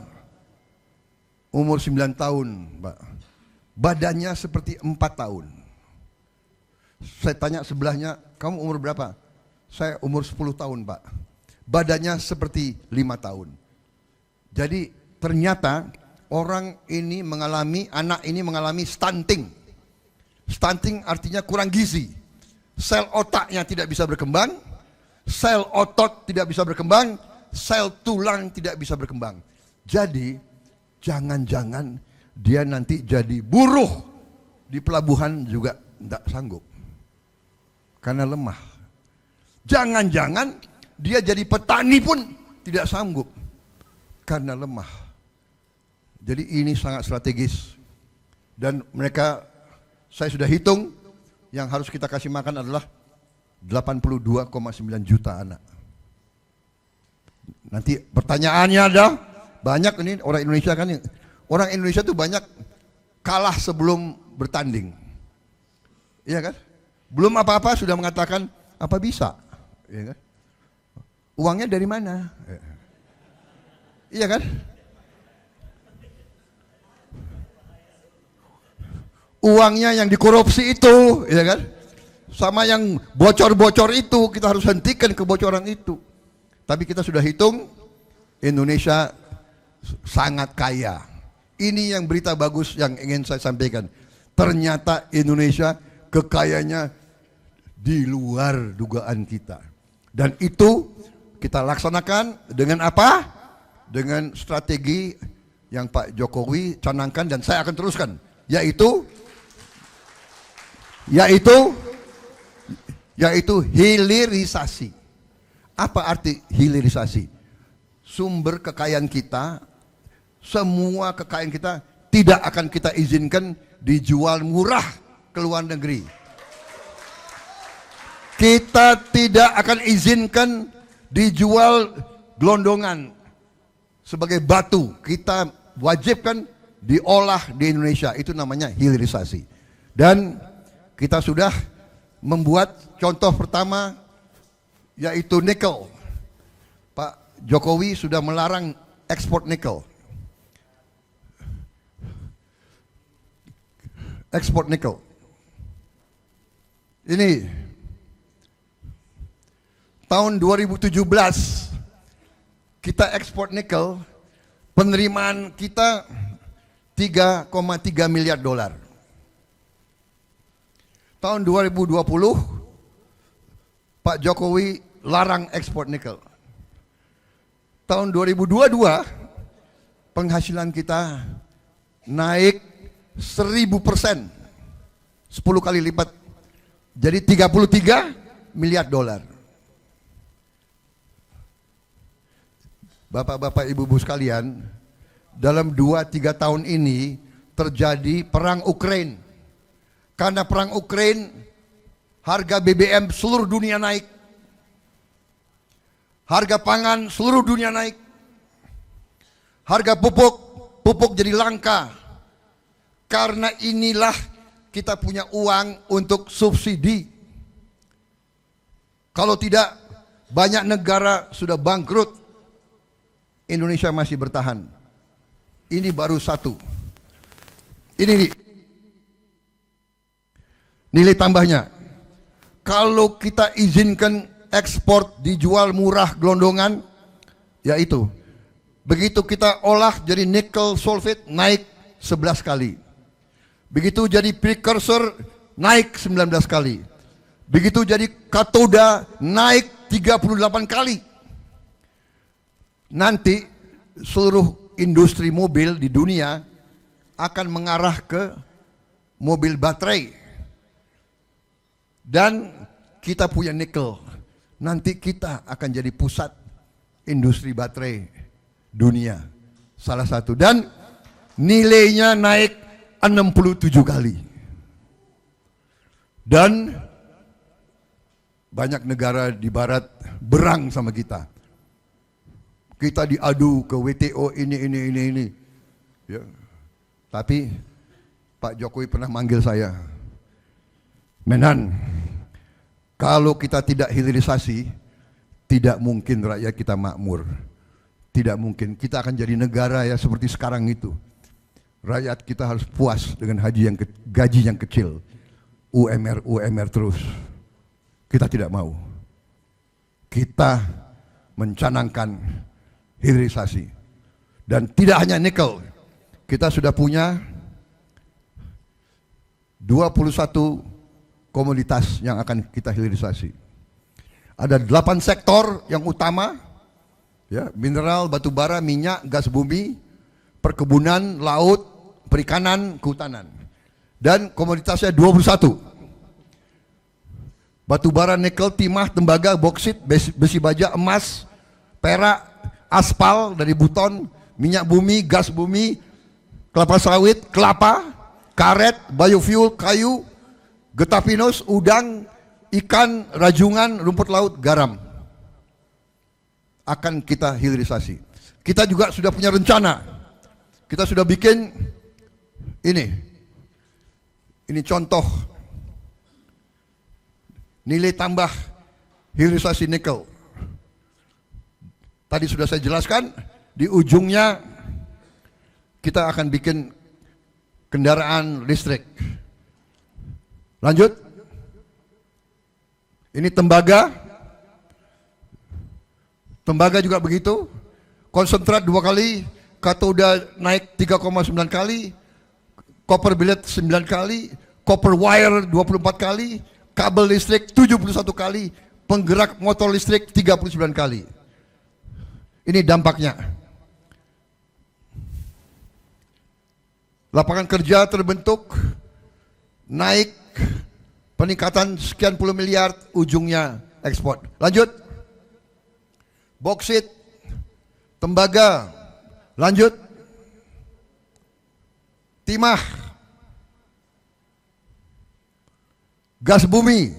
Umur 9 tahun, Pak. Badannya seperti 4 tahun. Saya tanya sebelahnya, kamu umur berapa? Saya umur 10 tahun, Pak. Badannya seperti 5 tahun. Jadi ternyata orang ini mengalami, anak ini mengalami stunting. Stunting artinya kurang gizi. Sel otaknya tidak bisa berkembang, sel otot tidak bisa berkembang, sel tulang tidak bisa berkembang. Jadi jangan-jangan dia nanti jadi buruh di pelabuhan juga tidak sanggup karena lemah. Jangan-jangan dia jadi petani pun tidak sanggup karena lemah. Jadi ini sangat strategis. Dan mereka, saya sudah hitung, yang harus kita kasih makan adalah 82,9 juta anak. Nanti pertanyaannya ada, banyak ini orang Indonesia kan, orang Indonesia tuh banyak kalah sebelum bertanding. Iya kan? Belum apa-apa sudah mengatakan, apa bisa? Iya kan? Uangnya dari mana? Iya kan? Uangnya yang dikorupsi itu, ya kan? Sama yang bocor-bocor itu, kita harus hentikan kebocoran itu. Tapi kita sudah hitung, Indonesia sangat kaya. Ini yang berita bagus yang ingin saya sampaikan. Ternyata Indonesia kekayaannya di luar dugaan kita. Dan itu kita laksanakan dengan apa? Dengan strategi yang Pak Jokowi canangkan dan saya akan teruskan, yaitu hilirisasi. Apa arti hilirisasi? Sumber kekayaan kita, semua kekayaan kita tidak akan kita izinkan dijual murah ke luar negeri. Kita tidak akan izinkan dijual gelondongan sebagai batu. Kita wajibkan diolah di Indonesia. Itu namanya hilirisasi. Dan kita sudah membuat contoh pertama, yaitu nikel. Pak Jokowi sudah melarang ekspor nikel. Ekspor nikel. Ini tahun 2017 kita ekspor nikel, penerimaan kita 3,3 miliar dolar. Tahun 2020 Pak Jokowi larang ekspor nikel. Tahun 2022 penghasilan kita naik 1000%, 10 kali lipat, jadi 33 miliar dolar. Bapak-bapak, ibu-ibu sekalian, dalam 2-3 tahun ini terjadi perang Ukraina. Karena perang Ukraina, harga BBM seluruh dunia naik. Harga pangan seluruh dunia naik. Harga pupuk jadi langka. Karena inilah kita punya uang untuk subsidi. Kalau tidak, banyak negara sudah bangkrut. Indonesia masih bertahan. Ini baru satu. Ini nilai tambahnya. Kalau kita izinkan ekspor dijual murah gelondongan, yaitu begitu kita olah jadi nikel sulfate naik 11 kali. Begitu jadi precursor naik 19 kali. Begitu jadi katoda naik 38 kali. Nanti seluruh industri mobil di dunia akan mengarah ke mobil baterai. Dan kita punya nikel. Nanti kita akan jadi pusat industri baterai dunia. Salah satu. Dan nilainya naik 67 kali. Dan banyak negara di barat berang sama kita. Kita diadu ke WTO ini. Ya. Tapi Pak Jokowi pernah manggil saya, Menan, kalau kita tidak hilirisasi, tidak mungkin rakyat kita makmur. Tidak mungkin. Kita akan jadi negara ya seperti sekarang itu. Rakyat kita harus puas dengan gaji yang kecil. UMR terus. Kita tidak mau. Kita mencanangkan hilirisasi. Dan tidak hanya nikel. Kita sudah punya 21 komoditas yang akan kita hilirisasi. Ada 8 sektor yang utama, ya, mineral, batu bara, minyak, gas bumi, perkebunan, laut, perikanan, kehutanan. Dan komoditasnya 21. Batu bara, nikel, timah, tembaga, boksit, besi baja, emas, perak, aspal dari Buton, minyak bumi, gas bumi, kelapa sawit, kelapa, karet, biofuel, kayu, getah pinus, udang, ikan, rajungan, rumput laut, garam. Akan kita hilirisasi. Kita juga sudah punya rencana. Kita sudah bikin ini contoh nilai tambah hilirisasi nikel. Tadi sudah saya jelaskan, di ujungnya kita akan bikin kendaraan listrik. Lanjut. Ini tembaga. Tembaga juga begitu. Konsentrat 2 kali, katoda naik 3,9 kali, copper billet 9 kali, copper wire 24 kali, kabel listrik 71 kali, penggerak motor listrik 39 kali. Ini dampaknya. Lapangan kerja terbentuk, naik, peningkatan sekian puluh miliar, ujungnya ekspor. Lanjut. Boksit, tembaga, lanjut. Timah, gas bumi,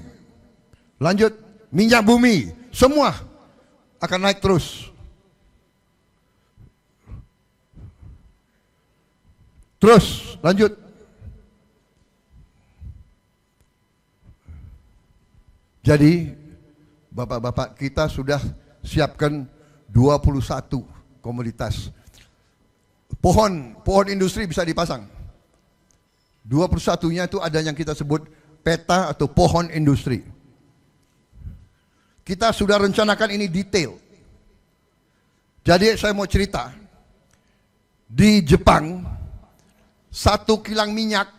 lanjut. Minyak bumi, semua akan naik terus. Terus, lanjut. Jadi, Bapak-bapak kita sudah siapkan 21 komoditas. Pohon industri bisa dipasang. 21-nya itu ada yang kita sebut peta atau pohon industri. Kita sudah rencanakan ini detail. Jadi saya mau cerita. Di Jepang, 1 kilang minyak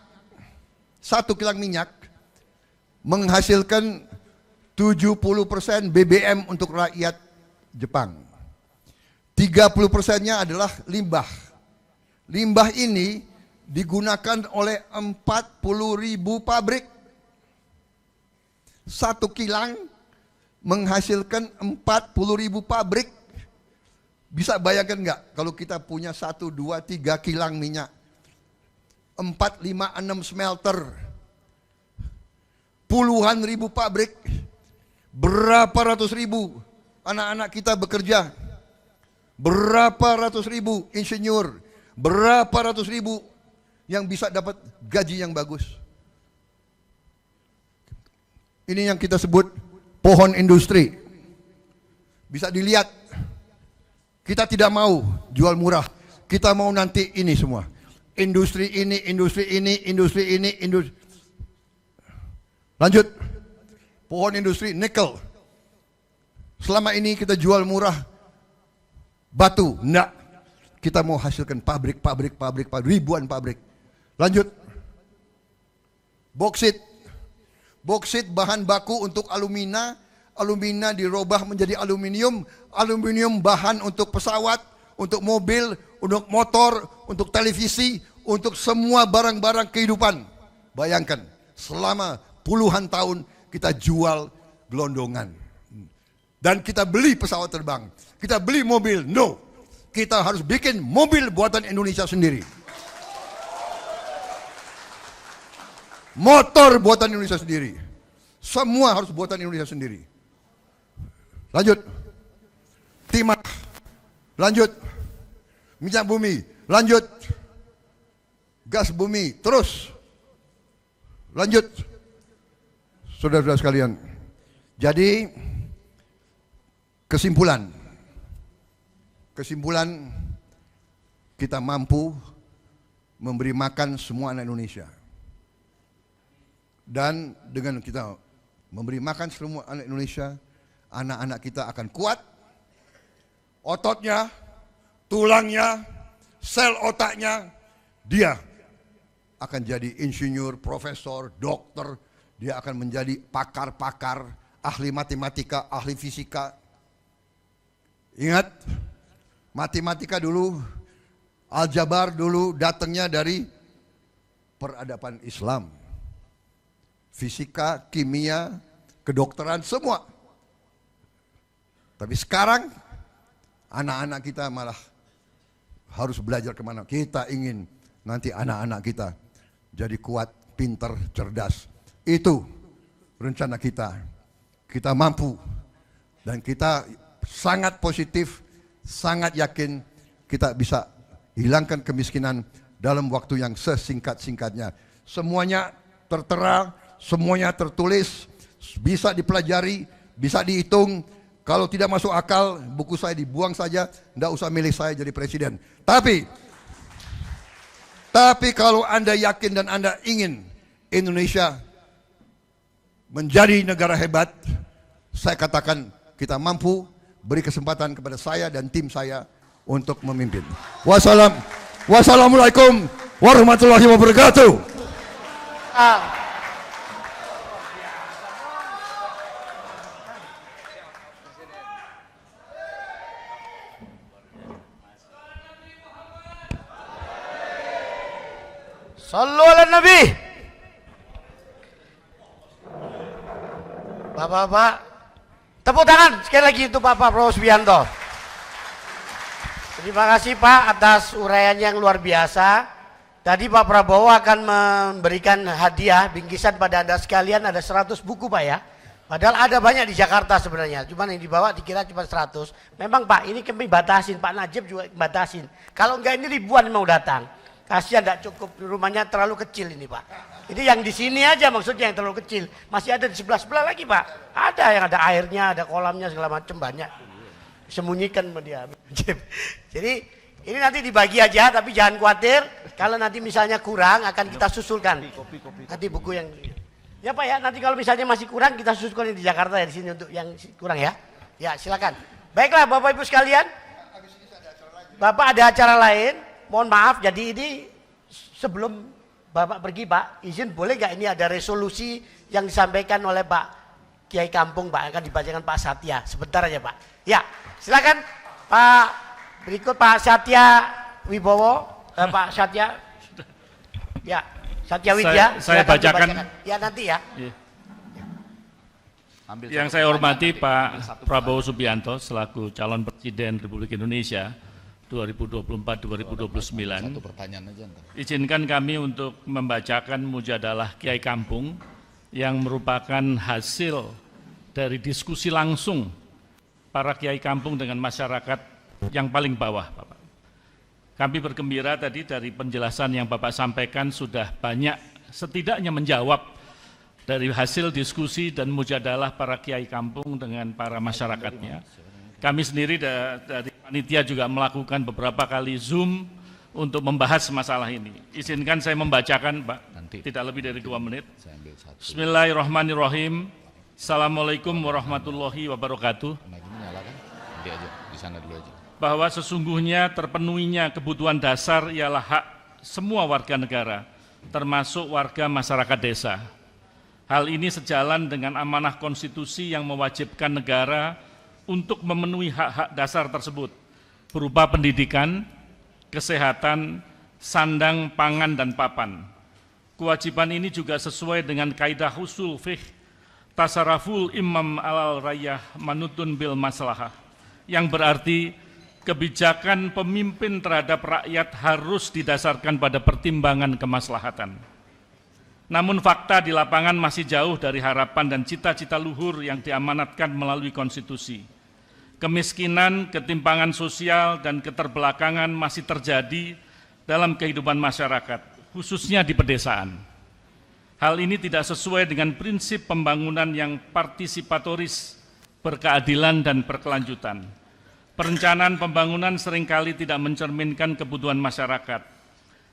menghasilkan 70% BBM untuk rakyat Jepang. 30%-nya adalah limbah. Limbah ini digunakan oleh 40.000 pabrik. 1 kilang menghasilkan 40.000 pabrik. Bisa bayangkan nggak kalau kita punya 1, 2, 3 kilang minyak, 4, 5, 6 smelter, puluhan ribu pabrik, berapa ratus ribu anak-anak kita bekerja, berapa ratus ribu insinyur, berapa ratus ribu yang bisa dapat gaji yang bagus. Ini yang kita sebut pohon industri. Bisa dilihat, kita tidak mau jual murah, kita mau nanti ini semua. Industri ini, industri ini, industri ini, industri. Lanjut, pohon industri nikel. Selama ini kita jual murah batu, enggak. Kita mau hasilkan pabrik, ribuan pabrik. Lanjut, boksit. Boksit bahan baku untuk alumina, alumina dirubah menjadi aluminium, aluminium bahan untuk pesawat, untuk mobil, untuk motor, untuk televisi, untuk semua barang-barang kehidupan. Bayangkan, selama puluhan tahun kita jual gelondongan. Dan kita beli pesawat terbang, kita beli mobil, no. Kita harus bikin mobil buatan Indonesia sendiri. Motor buatan Indonesia sendiri. Semua harus buatan Indonesia sendiri. Lanjut. Timah. Lanjut. Minyak bumi. Lanjut. Gas bumi. Terus. Lanjut. Saudara-saudara sekalian. Jadi kesimpulan kita mampu memberi makan semua anak Indonesia. Dan dengan kita memberi makan semua anak Indonesia, anak-anak kita akan kuat, ototnya, tulangnya, sel otaknya, dia akan jadi insinyur, profesor, dokter, dia akan menjadi pakar-pakar, ahli matematika, ahli fisika. Ingat, matematika dulu, aljabar dulu datangnya dari peradaban Islam. Fisika, kimia, kedokteran, semua. Tapi sekarang anak-anak kita malah harus belajar kemana. Kita ingin nanti anak-anak kita jadi kuat, pintar, cerdas. Itu rencana kita. Kita mampu dan kita sangat positif, sangat yakin kita bisa hilangkan kemiskinan dalam waktu yang sesingkat-singkatnya. Semuanya tertera, semuanya tertulis, bisa dipelajari, bisa dihitung. Kalau tidak masuk akal, buku saya dibuang saja, tidak usah milih saya jadi presiden. Tapi kalau Anda yakin dan Anda ingin Indonesia menjadi negara hebat, saya katakan kita mampu, beri kesempatan kepada saya dan tim saya untuk memimpin. Wassalamualaikum warahmatullahi wabarakatuh. Sallu ala Nabi. Bapak-bapak, tepuk tangan sekali lagi untuk Bapak Prabowo Subianto. Terima kasih Pak atas uraian yang luar biasa. Tadi Pak Prabowo akan memberikan hadiah bingkisan pada Anda sekalian, ada 100 buku Pak ya. Padahal ada banyak di Jakarta sebenarnya, cuman yang dibawa dikira cuma 100. Memang Pak, ini kami batasin, Pak Najib juga batasin. Kalau enggak ini ribuan mau datang. Kasihan tidak cukup, rumahnya terlalu kecil ini Pak. Ini yang di sini aja maksudnya yang terlalu kecil. Masih ada di sebelah-sebelah lagi Pak. Ada yang ada airnya, ada kolamnya segala macam banyak. Sembunyikan sama dia. Jadi ini nanti dibagi aja, tapi jangan khawatir. Kalau nanti misalnya kurang akan kita susulkan. Nanti buku yang ya Pak ya, nanti kalau misalnya masih kurang kita susulkan di Jakarta ya, di sini untuk yang kurang ya. Ya silakan. Baiklah Bapak Ibu sekalian. Bapak ada acara lain. Mohon maaf, jadi ini sebelum Bapak pergi Pak, izin boleh nggak ini ada resolusi yang disampaikan oleh Pak Kiai Kampung Pak, akan dibacakan Pak Satya. Sebentar aja Pak. Ya, silakan Pak. Berikut Pak Satya Wibowo, Pak Satya. Ya, Satya Widya. Saya bacakan. Ya nanti ya. Yang saya hormati Pak Prabowo Subianto selaku calon Presiden Republik Indonesia 2024-2029. Satu pertanyaan aja. Izinkan kami untuk membacakan mujadalah Kiai Kampung yang merupakan hasil dari diskusi langsung para Kiai Kampung dengan masyarakat yang paling bawah, Bapak. Kami bergembira tadi dari penjelasan yang Bapak sampaikan sudah banyak setidaknya menjawab dari hasil diskusi dan mujadalah para Kiai Kampung dengan para masyarakatnya. Kami sendiri dari panitia juga melakukan beberapa kali Zoom untuk membahas masalah ini. Izinkan saya membacakan, Pak, tidak lebih dari 2 menit. Bismillahirrahmanirrahim. Assalamualaikum warahmatullahi wabarakatuh. Bahwa sesungguhnya terpenuhinya kebutuhan dasar ialah hak semua warga negara, termasuk warga masyarakat desa. Hal ini sejalan dengan amanah konstitusi yang mewajibkan negara untuk memenuhi hak-hak dasar tersebut, berupa pendidikan, kesehatan, sandang, pangan, dan papan. Kewajiban ini juga sesuai dengan kaidah usul fiqh tasarruful imam alal rayah manutun bil maslahah, yang berarti kebijakan pemimpin terhadap rakyat harus didasarkan pada pertimbangan kemaslahatan. Namun fakta di lapangan masih jauh dari harapan dan cita-cita luhur yang diamanatkan melalui konstitusi. Kemiskinan, ketimpangan sosial, dan keterbelakangan masih terjadi dalam kehidupan masyarakat, khususnya di pedesaan. Hal ini tidak sesuai dengan prinsip pembangunan yang partisipatoris, berkeadilan, dan berkelanjutan. Perencanaan pembangunan seringkali tidak mencerminkan kebutuhan masyarakat.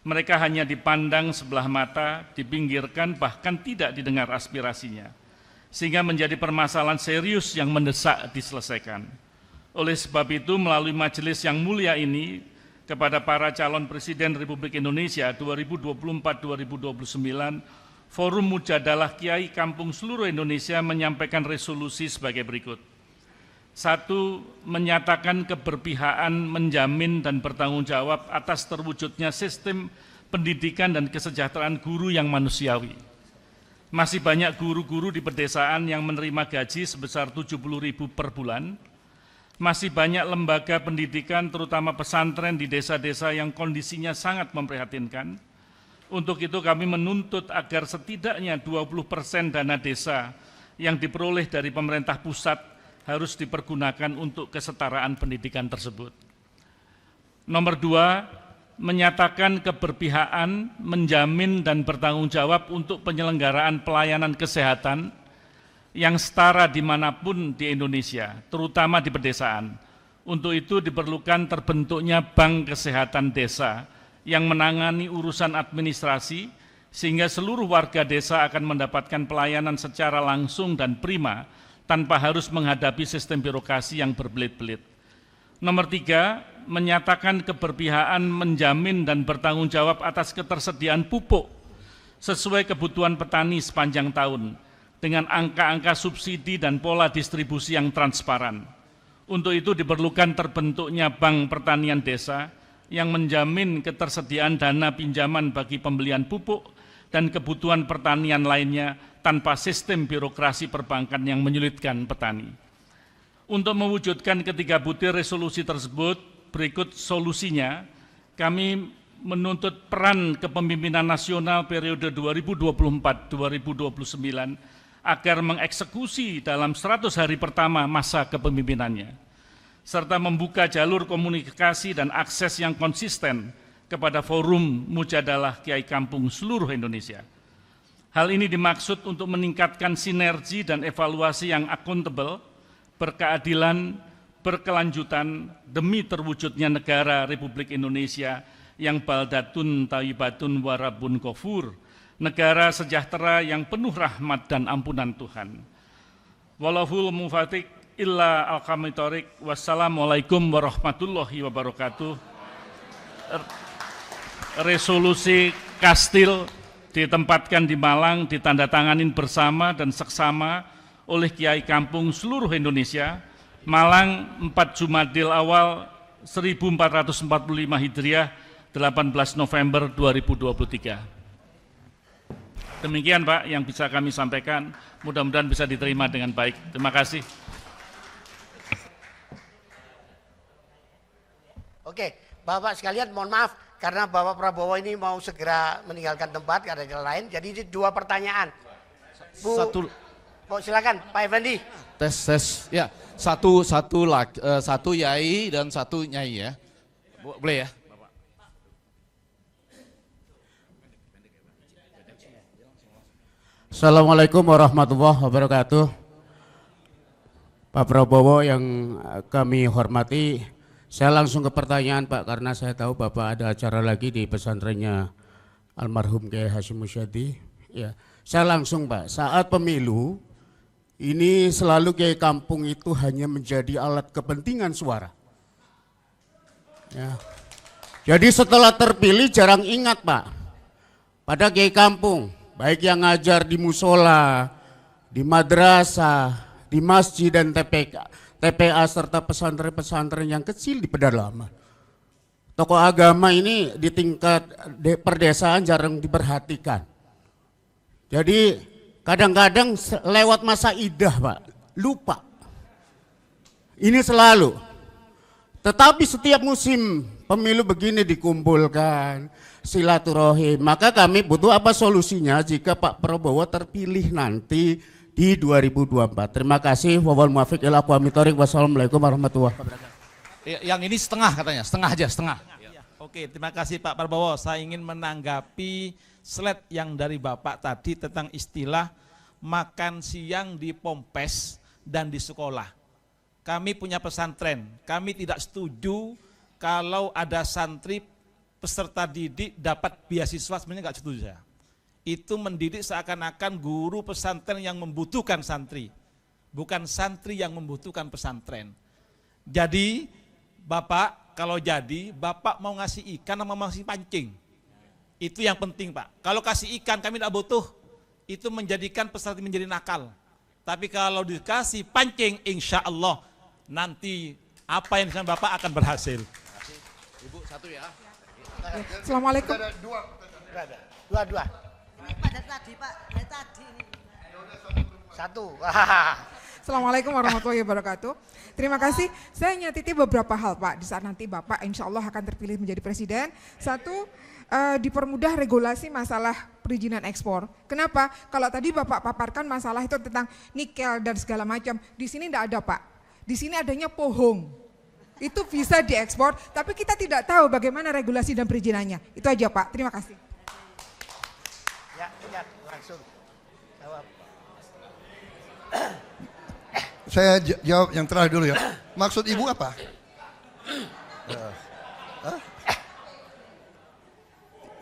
Mereka hanya dipandang sebelah mata, dipinggirkan, bahkan tidak didengar aspirasinya. Sehingga menjadi permasalahan serius yang mendesak diselesaikan. Oleh sebab itu, melalui majelis yang mulia ini, kepada para calon Presiden Republik Indonesia 2024-2029, Forum Mujadalah Kiai Kampung seluruh Indonesia menyampaikan resolusi sebagai berikut. 1. Menyatakan keberpihakan, menjamin, dan bertanggung jawab atas terwujudnya sistem pendidikan dan kesejahteraan guru yang manusiawi. Masih banyak guru-guru di pedesaan yang menerima gaji sebesar 70.000 per bulan. Masih banyak lembaga pendidikan, terutama pesantren di desa-desa yang kondisinya sangat memprihatinkan. Untuk itu kami menuntut agar setidaknya 20% dana desa yang diperoleh dari pemerintah pusat harus dipergunakan untuk kesetaraan pendidikan tersebut. Nomor 2, menyatakan keberpihakan, menjamin, dan bertanggung jawab untuk penyelenggaraan pelayanan kesehatan yang setara dimanapun di Indonesia, terutama di pedesaan. Untuk itu diperlukan terbentuknya Bank Kesehatan Desa yang menangani urusan administrasi, sehingga seluruh warga desa akan mendapatkan pelayanan secara langsung dan prima, tanpa harus menghadapi sistem birokrasi yang berbelit-belit. Nomor 3, menyatakan keberpihakan, menjamin, dan bertanggung jawab atas ketersediaan pupuk sesuai kebutuhan petani sepanjang tahun dengan angka-angka subsidi dan pola distribusi yang transparan. Untuk itu diperlukan terbentuknya Bank Pertanian Desa yang menjamin ketersediaan dana pinjaman bagi pembelian pupuk dan kebutuhan pertanian lainnya tanpa sistem birokrasi perbankan yang menyulitkan petani. Untuk mewujudkan ketiga butir resolusi tersebut, berikut solusinya. Kami menuntut peran kepemimpinan nasional periode 2024-2029 agar mengeksekusi dalam 100 hari pertama masa kepemimpinannya, serta membuka jalur komunikasi dan akses yang konsisten kepada Forum Mujadalah Kiai Kampung seluruh Indonesia. Hal ini dimaksud untuk meningkatkan sinergi dan evaluasi yang akuntabel, berkeadilan, berkelanjutan demi terwujudnya negara Republik Indonesia yang baldatun tayyibatun warabun ghafur, negara sejahtera yang penuh rahmat dan ampunan Tuhan. Wallahul muwaffiq illa al-aqwamit thoriq. Wassalamualaikum warahmatullahi wabarakatuh. Resolusi Kastil ditempatkan di Malang, ditandatanganin bersama dan seksama oleh Kiai Kampung seluruh Indonesia. Malang 4 Jumadil Awal 1445 Hijriah, 18 November 2023. Demikian Pak yang bisa kami sampaikan, mudah-mudahan bisa diterima dengan baik. Terima kasih. Oke, Bapak sekalian mohon maaf karena Bapak Prabowo ini mau segera meninggalkan tempat karena jalan lain. Jadi ini 2 pertanyaan. Bu, silakan Pak Effendi. Tes. Ya, satu yai dan satu nyai ya. Boleh ya? Assalamualaikum warahmatullahi wabarakatuh. Pak Prabowo yang kami hormati, saya langsung ke pertanyaan Pak, karena saya tahu Bapak ada acara lagi di pesantrennya almarhum Kiai Hasyim Muzadi. Ya, saya langsung Pak, saat pemilu ini selalu Kiai Kampung itu hanya menjadi alat kepentingan suara. Ya. Jadi setelah terpilih jarang ingat Pak pada Kiai Kampung, baik yang ngajar di musola, di madrasah, di masjid dan TPA serta pesantren-pesantren yang kecil di pedalaman. Tokoh agama ini di tingkat perdesaan jarang diperhatikan. Jadi kadang-kadang lewat masa idah Pak, lupa. Ini selalu. Tetapi setiap musim pemilu begini dikumpulkan, silaturahim. Maka kami butuh apa solusinya jika Pak Prabowo terpilih nanti di 2024. Terima kasih. Wawal muafiq ila aqwamit thoriq. Wassalamualaikum warahmatullahi wabarakatuh. Yang ini setengah katanya, setengah aja, setengah. Oke, terima kasih Pak Prabowo. Saya ingin menanggapi slide yang dari Bapak tadi tentang istilah makan siang di Pompes dan di sekolah. Kami punya pesantren, kami tidak setuju kalau ada santri peserta didik dapat beasiswa, sebenarnya nggak setuju saya. Itu mendidik seakan-akan guru pesantren yang membutuhkan santri, bukan santri yang membutuhkan pesantren. Jadi Bapak kalau jadi, Bapak mau ngasih ikan sama mau ngasih pancing. Itu yang penting Pak. Kalau kasih ikan kami tidak butuh, itu menjadikan peserta menjadi nakal. Tapi kalau dikasih pancing, insya Allah nanti apa yang disampaikan Bapak akan berhasil. Ibu satu ya. Assalamualaikum. Ada dua. Ini pada tadi Pak, dari tadi ini. Satu. Assalamualaikum warahmatullahi wabarakatuh. Terima kasih. Saya nyatiti beberapa hal Pak, di saat nanti Bapak insya Allah akan terpilih menjadi presiden. Satu, dipermudah regulasi masalah perizinan ekspor. Kenapa? Kalau tadi Bapak paparkan masalah itu tentang nikel dan segala macam, di sini tidak ada Pak. Di sini adanya pohong. Itu bisa diekspor, tapi kita tidak tahu bagaimana regulasi dan perizinannya. Itu aja Pak, terima kasih. Ya, langsung jawab. Saya jawab yang terakhir dulu ya. Maksud Ibu apa?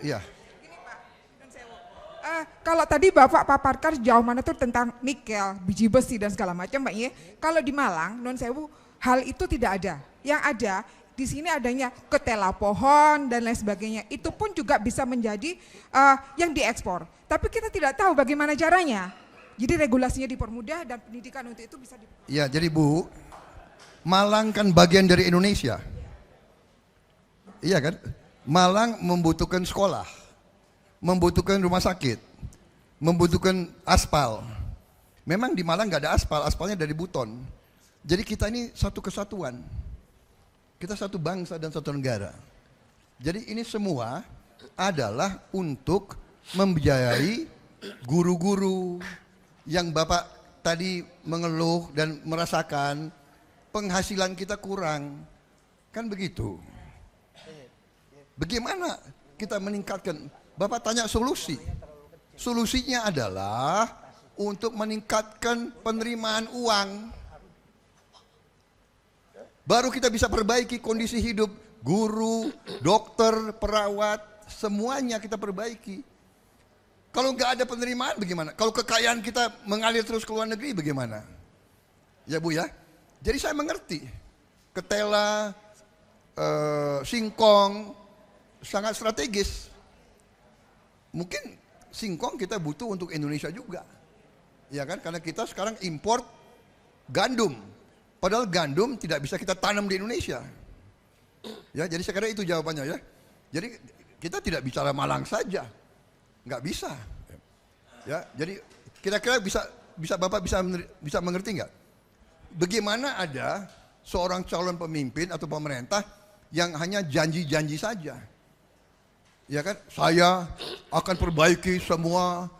Iya. Kalau tadi Bapak paparkan sejauh mana tuh tentang nikel, biji besi dan segala macam Mbak Ye. Kalau di Malang, non sewu, hal itu tidak ada. Yang ada di sini adanya ketela pohon dan lain sebagainya. Itu pun juga bisa menjadi yang diekspor. Tapi kita tidak tahu bagaimana caranya. Jadi regulasinya dipermudah dan pendidikan untuk itu bisa dipermudah. Ya, jadi Bu, Malang kan bagian dari Indonesia. Iya kan? Malang membutuhkan sekolah, membutuhkan rumah sakit, membutuhkan aspal. Memang di Malang nggak ada aspal, aspalnya dari Buton. Jadi kita ini satu kesatuan. Kita satu bangsa dan satu negara. Jadi ini semua adalah untuk membiayai guru-guru yang Bapak tadi mengeluh dan merasakan penghasilan kita kurang. Kan begitu. Bagaimana kita meningkatkan? Bapak tanya solusi. Solusinya adalah untuk meningkatkan penerimaan uang. Baru kita bisa perbaiki kondisi hidup guru, dokter, perawat, semuanya kita perbaiki. Kalau nggak ada penerimaan bagaimana? Kalau kekayaan kita mengalir terus ke luar negeri bagaimana? Ya Bu ya. Jadi saya mengerti. Ketela, singkong sangat strategis. Mungkin singkong kita butuh untuk Indonesia juga. Ya kan? Karena kita sekarang import gandum. Padahal gandum tidak bisa kita tanam di Indonesia. Ya, jadi saya kira itu jawabannya ya. Jadi kita tidak bicara Malang saja. Nggak bisa. Ya, jadi kira-kira bisa Bapak bisa mengerti nggak? Bagaimana ada seorang calon pemimpin atau pemerintah yang hanya janji-janji saja? Ya kan, saya akan perbaiki semua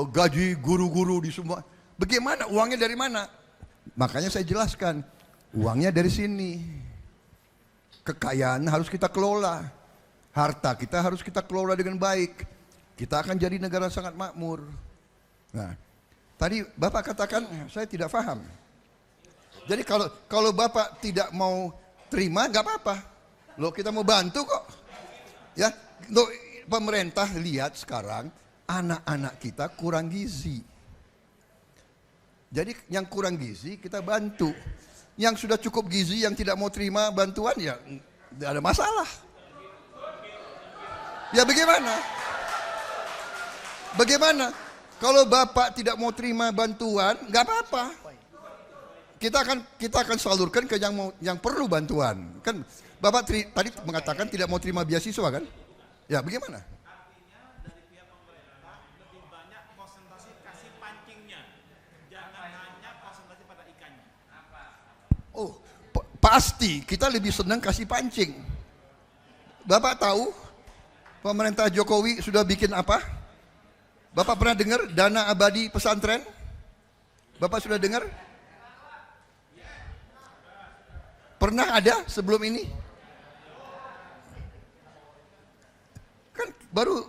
gaji guru-guru di semua. Bagaimana? Uangnya dari mana? Makanya saya jelaskan, uangnya dari sini. Kekayaan harus kita kelola. Harta kita harus kita kelola dengan baik. Kita akan jadi negara sangat makmur. Nah, tadi Bapak katakan saya tidak paham. Jadi kalau Bapak tidak mau terima nggak apa-apa. Loh, kita mau bantu kok. Ya, loh, pemerintah lihat sekarang anak-anak kita kurang gizi. Jadi yang kurang gizi kita bantu. Yang sudah cukup gizi yang tidak mau terima bantuan ya tidak ada masalah. Ya bagaimana? Bagaimana? Kalau Bapak tidak mau terima bantuan, nggak apa-apa. Kita akan salurkan ke yang perlu bantuan. Kan Bapak tadi mengatakan tidak mau terima beasiswa kan? Ya bagaimana? Artinya dari pihak pemerintah lebih banyak konsentrasi kasih pancingnya, jangan hanya konsentrasi pada ikannya. Oh, pasti kita lebih senang kasih pancing. Bapak tahu pemerintah Jokowi sudah bikin apa? Bapak pernah dengar dana abadi pesantren? Bapak sudah dengar? Pernah ada sebelum ini? Kan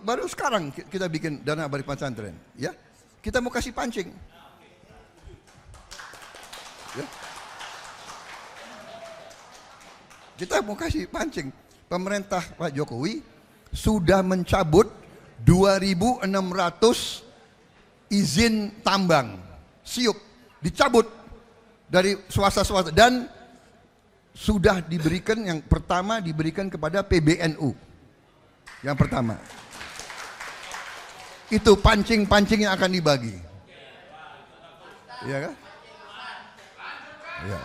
baru sekarang kita bikin dana abadi pesantren, ya. Kita mau kasih pancing. Ya. Kita mau kasih pancing. Pemerintah Pak Jokowi sudah mencabut 2.600 izin tambang siup, dicabut dari swasta dan sudah diberikan, yang pertama diberikan kepada PBNU. Yang pertama itu pancing-pancing yang akan dibagi. Iya kan? Ya.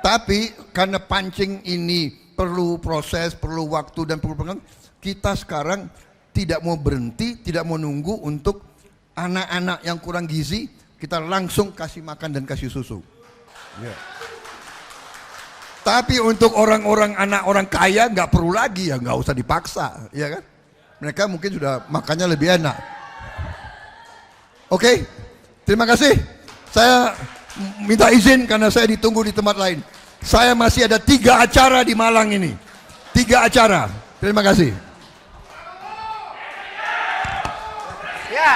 Tapi karena pancing ini perlu proses, perlu waktu dan perlu pengalaman, kita sekarang tidak mau berhenti, tidak mau nunggu untuk anak-anak yang kurang gizi, kita langsung kasih makan dan kasih susu. Ya. Tapi untuk orang-orang anak orang kaya nggak perlu lagi, ya nggak usah dipaksa, ya kan? Mereka mungkin sudah makannya lebih enak. Oke, terima kasih. Saya minta izin karena saya ditunggu di tempat lain. Saya masih ada 3 acara di Malang ini. 3 acara. Terima kasih. Ya.